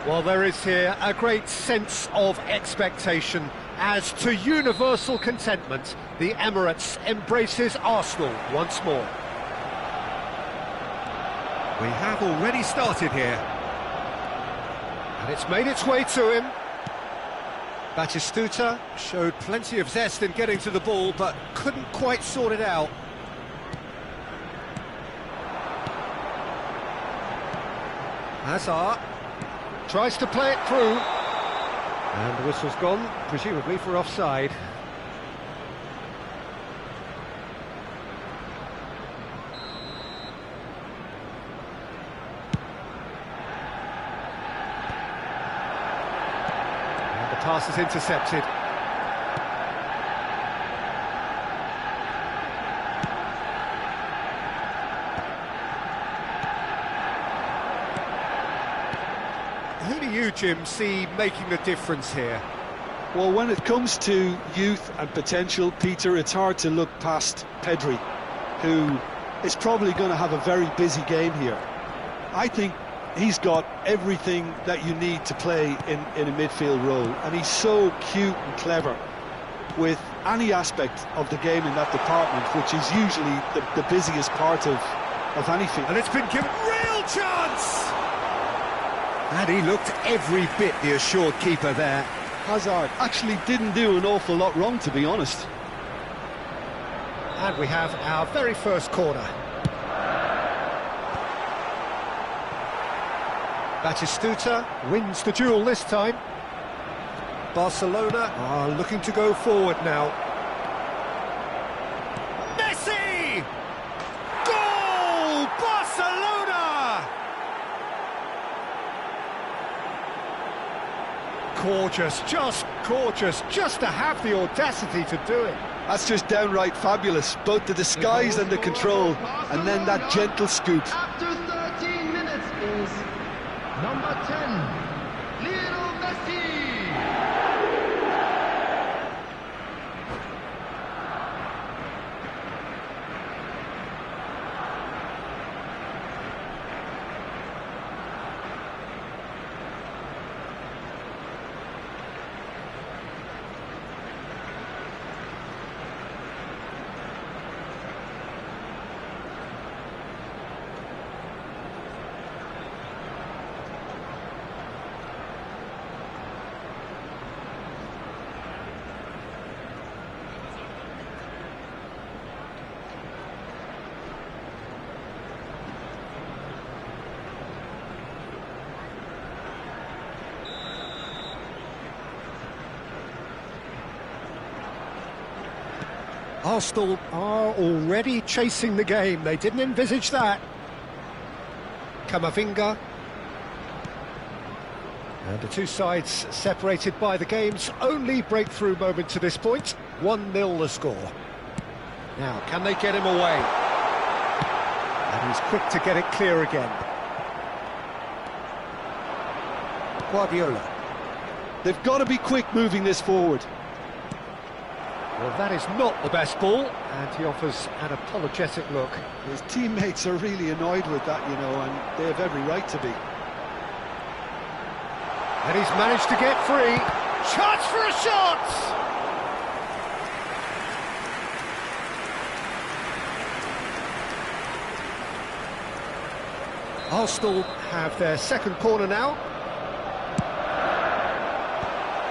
Well, there is here a great sense of expectation. As to universal contentment, the Emirates embraces Arsenal once more. We have already started here. And it's made its way to him. Batistuta showed plenty of zest in getting to the ball, but couldn't quite sort it out. Hazard tries to play it through. And the whistle's gone, presumably for offside. Pass is intercepted. Who do you, Jim, see making the difference here? Well, when it comes to youth and potential, Peter, it's hard to look past Pedri, who is probably going to have a very busy game here. I think he's got everything that you need to play in a midfield role, and he's so cute and clever with any aspect of the game in that department, which is usually the busiest part of anything. And it's been given real chance! And he looked every bit the assured keeper there. Hazard actually didn't do an awful lot wrong, to be honest. And we have our very first corner. Batistuta wins the duel this time. Barcelona are looking to go forward now. Messi! Goal! Barcelona! Gorgeous, just to have the audacity to do it. That's just downright fabulous, both the disguise and the control, and then that gentle scoop. After 13 minutes is number 10, Lionel Messi. Arsenal are already chasing the game. They didn't envisage that. Camavinga. And the two sides separated by the game's only breakthrough moment to this point. 1-0 the score. Now, can they get him away? And he's quick to get it clear again. Guardiola. They've got to be quick moving this forward. Well, that is not the best ball, and he offers an apologetic look. His teammates are really annoyed with that, you know, and they have every right to be. And he's managed to get free. Chance for a shot! Arsenal have their second corner now.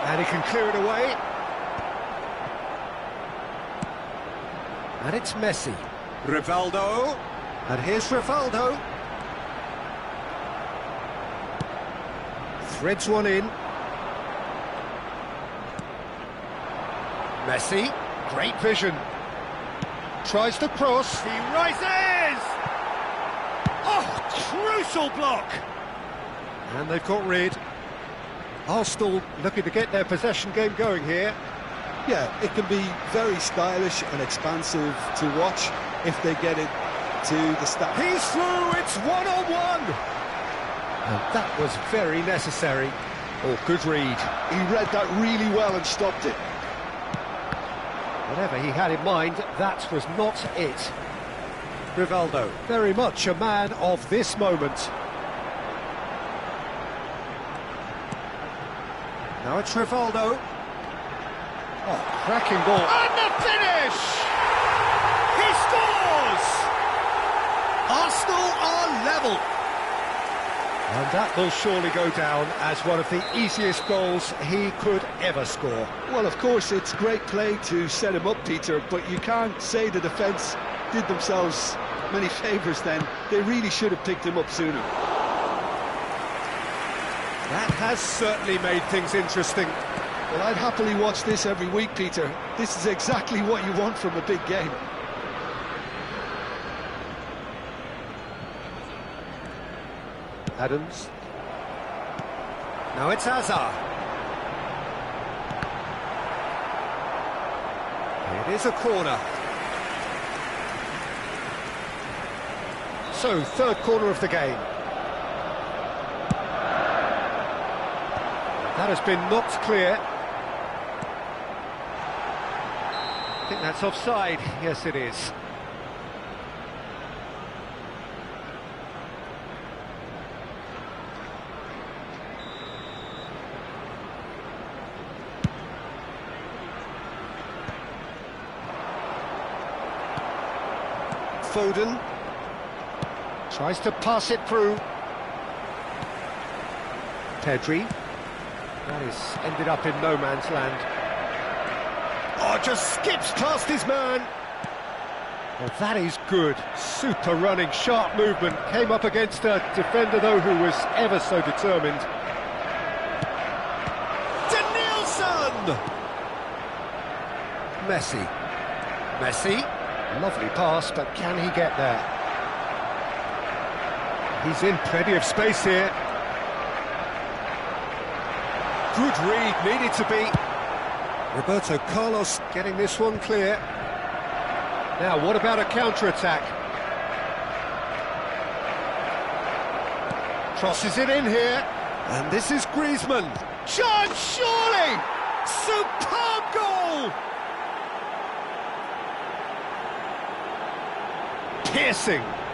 And he can clear it away. And it's Messi. Rivaldo. And here's Rivaldo. Threads one in. Messi, great vision. Tries to cross. He rises! Oh, crucial block! And they've got rid. Arsenal looking to get their possession game going here. Yeah, it can be very stylish and expansive to watch if they get it to the start. He's through, it's one-on-one! And that was very necessary. Oh, good read. He read that really well and stopped it. Whatever he had in mind, that was not it. Rivaldo, very much a man of this moment. Now it's Rivaldo. Oh, cracking ball. And the finish! He scores! Arsenal are level. And that will surely go down as one of the easiest goals he could ever score. Well, of course, it's great play to set him up, Peter, but you can't say the defence did themselves many favours then. They really should have picked him up sooner. That has certainly made things interesting. Well, I'd happily watch this every week, Peter. This is exactly what you want from a big game. Adams. Now it's Hazard. It is a corner. So, third corner of the game. That has been knocked clear. I think that's offside. Yes, it is. Foden tries to pass it through. Pedri. That is ended up in no man's land. Oh, just skips past his man. Well, that is good. Super running, sharp movement. Came up against a defender, though, who was ever so determined. Danielson! Messi. Lovely pass, but can he get there? He's in plenty of space here. Good read, needed to be. Roberto Carlos getting this one clear. Now, what about a counter-attack? Crosses it in here. And this is Griezmann. Chance, surely! Superb goal!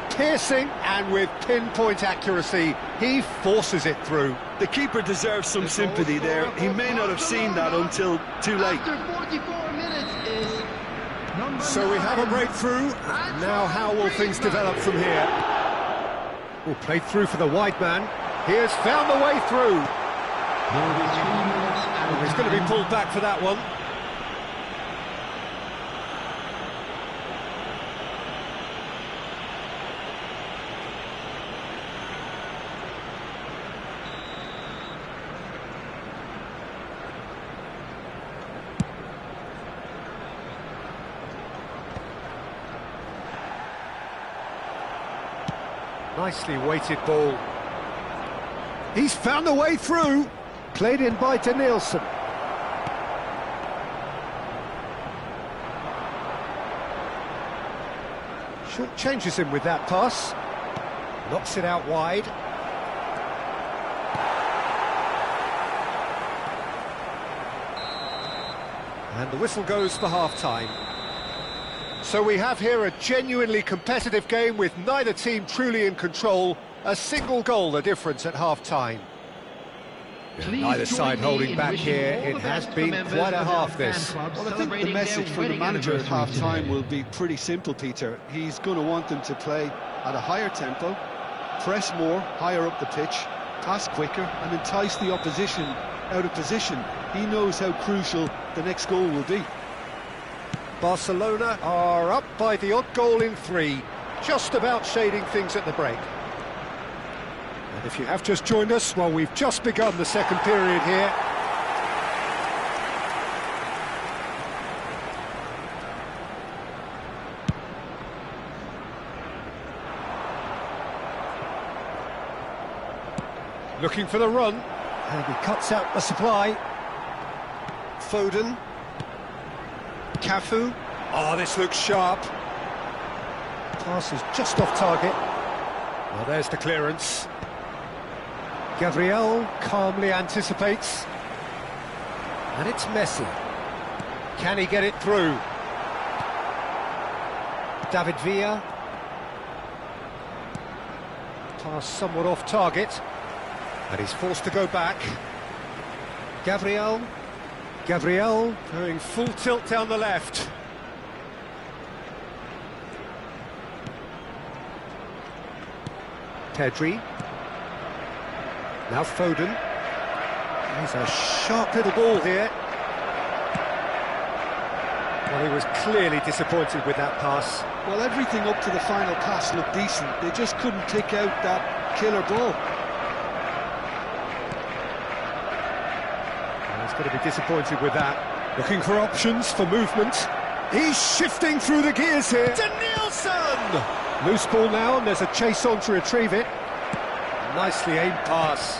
Piercing, and with pinpoint accuracy, he forces it through. The keeper deserves some sympathy there. He may not have seen that until too late. After 44 minutes is number So we have a 9. breakthrough. Now how will things develop from here? Oh, played through for the wide man. He has found the way through. He's going to be pulled back for that one. Nicely weighted ball. He's found the way through. Played in by Danielson. Short changes him with that pass. Knocks it out wide. And the whistle goes for half-time. So we have here a genuinely competitive game with neither team truly in control. A single goal the difference at half-time. Neither side holding back here. It has been quite a half, this. Well, I think the message from the manager at half-time will be pretty simple, Peter. He's going to want them to play at a higher tempo, press more, higher up the pitch, pass quicker, and entice the opposition out of position. He knows how crucial the next goal will be. Barcelona are up by the odd goal in 3, just about shading things at the break. And if you have just joined us, well, we've just begun the second period here. Looking for the run, and he cuts out the supply. Foden. Cafu. Oh, this looks sharp. Pass is just off target. Well, there's the clearance. Gabriel calmly anticipates. And it's Messi. Can he get it through? David Villa. Pass somewhat off target. And he's forced to go back. Gabriel going full tilt down the left. Pedri. Now Foden. He's a sharp little ball here. Well, he was clearly disappointed with that pass. Well, everything up to the final pass looked decent. They just couldn't pick out that killer ball. He's going to be disappointed with that. Looking for options for movement. He's shifting through the gears here. Danielson! Loose ball now, and there's a chase on to retrieve it. Nicely aimed pass.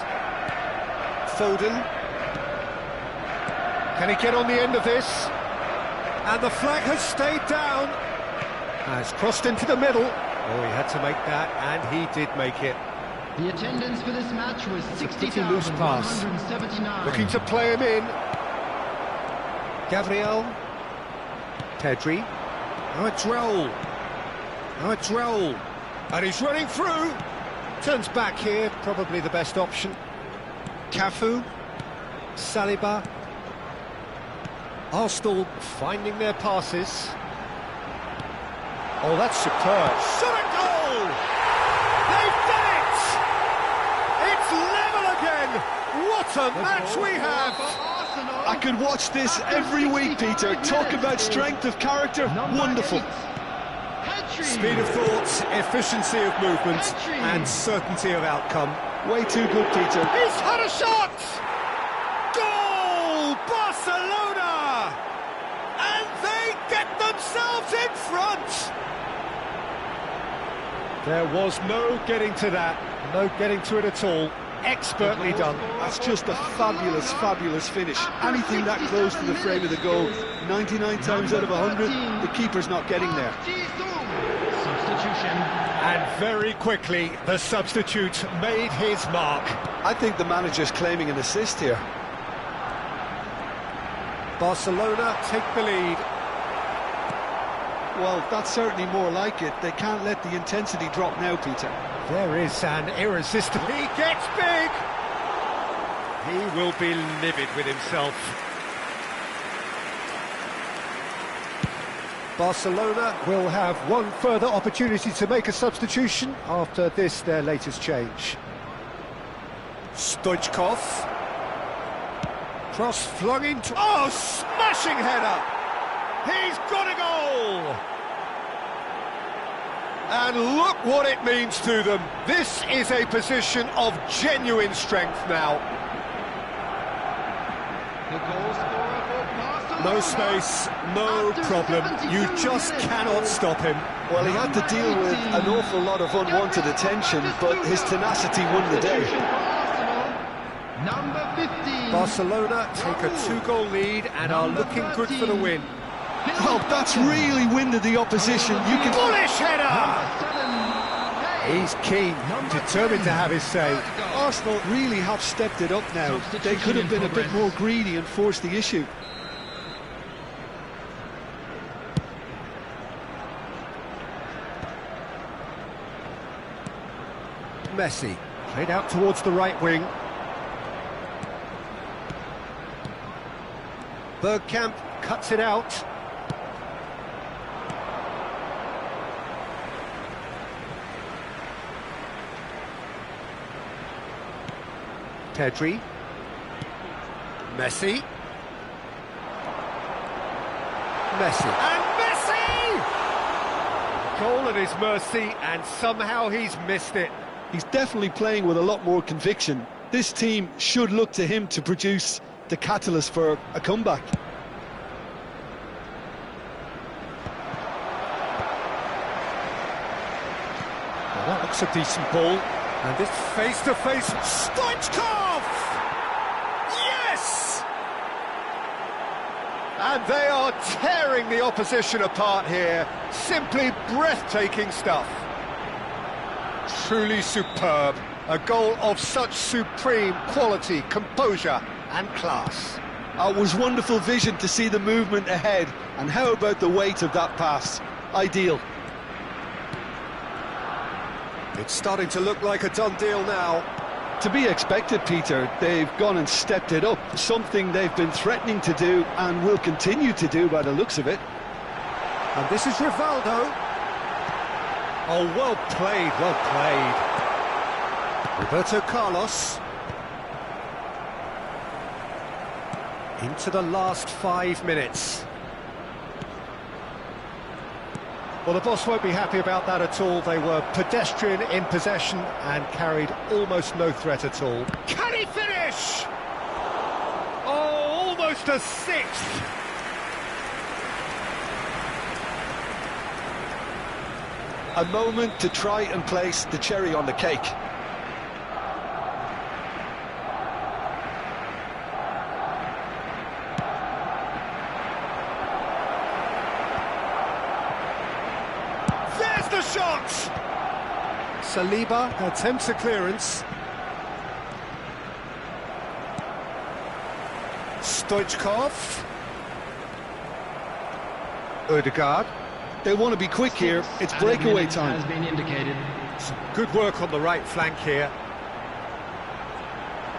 Foden. Can he get on the end of this? And the flag has stayed down. Has crossed into the middle. Oh, he had to make that, and he did make it. The attendance for this match was Pretty loose pass. 60,179. Looking to play him in. Gabriel. Pedri. Now it's Raul. And he's running through. Turns back here, probably the best option. Cafu. Saliba. Arsenal finding their passes. Oh, that's superb. Shot and goal! They've done it! It's level again! What a match we have! I could watch this every week, Peter. Talk about strength of character. Wonderful. Speed of thought, efficiency of movement, and certainty of outcome. Way too good, Peter. He's had a shot! Goal! Barcelona! And they get themselves in front! There was no getting to that, no getting to it at all. Expertly done. That's just a fabulous, fabulous finish. Anything that close to the frame of the goal, 99 times out of 100, the keeper's not getting there. Substitution. And very quickly, the substitute made his mark. I think the manager's claiming an assist here. Barcelona take the lead. Well, that's certainly more like it. They can't let the intensity drop now, Peter. There is an irresistible... He gets big! He will be livid with himself. Barcelona will have one further opportunity to make a substitution after this, their latest change. Stoichkov. Cross flung into... Oh, smashing header! He's got a goal! And look what it means to them. This is a position of genuine strength now. The goal scorer for Barcelona. No space, no problem. You just cannot stop him. Well, he had to deal with an awful lot of unwanted attention, but his tenacity won the day. Number 15. Barcelona take a 2-goal lead and are looking good for the win. Oh, that's really winded the opposition. You can... Bullish header! He's keen, determined to have his say. Arsenal really have stepped it up now. They could have been a bit more greedy and forced the issue. Messi, played out towards the right wing. Bergkamp cuts it out. Pedri. Messi. And Messi! Goal at his mercy, and somehow he's missed it. He's definitely playing with a lot more conviction. This team should look to him to produce the catalyst for a comeback. Well, that looks a decent ball. And this face-to-face... Stoichkov! Yes! And they are tearing the opposition apart here. Simply breathtaking stuff. Truly superb. A goal of such supreme quality, composure and class. It was wonderful vision to see the movement ahead. And how about the weight of that pass? Ideal. It's starting to look like a done deal now. To be expected, Peter. They've gone and stepped it up, something they've been threatening to do and will continue to do by the looks of it. And this is Rivaldo. Oh, well played, well played. Roberto Carlos. Into the last 5 minutes. Well, the boss won't be happy about that at all. They were pedestrian in possession and carried almost no threat at all. Can he finish? Oh, almost a sixth. A moment to try and place the cherry on the cake. There's the shot! Saliba attempts a clearance. Stoichkov. Ødegaard. They want to be quick here. It's breakaway time. Has been indicated. Some good work on the right flank here.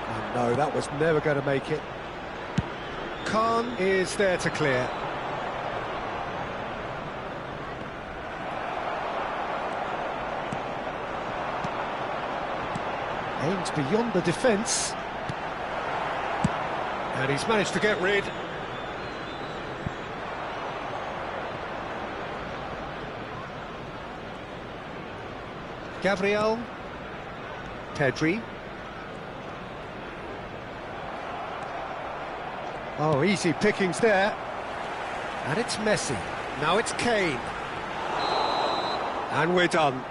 And no, that was never going to make it. Khan is there to clear. Aims beyond the defence. And he's managed to get rid. Gabriel. Pedri. Oh, easy pickings there. And it's Messi. Now it's Kane. And we're done.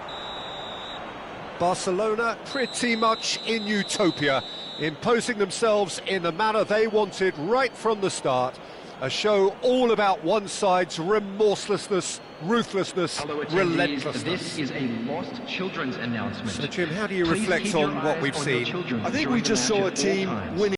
Barcelona pretty much in utopia, imposing themselves in the manner they wanted right from the start. A show all about one side's remorselessness, ruthlessness, relentlessness. This is a lost children's announcement. So, Jim, how do you reflect on what we've seen? I think we just saw a team winning.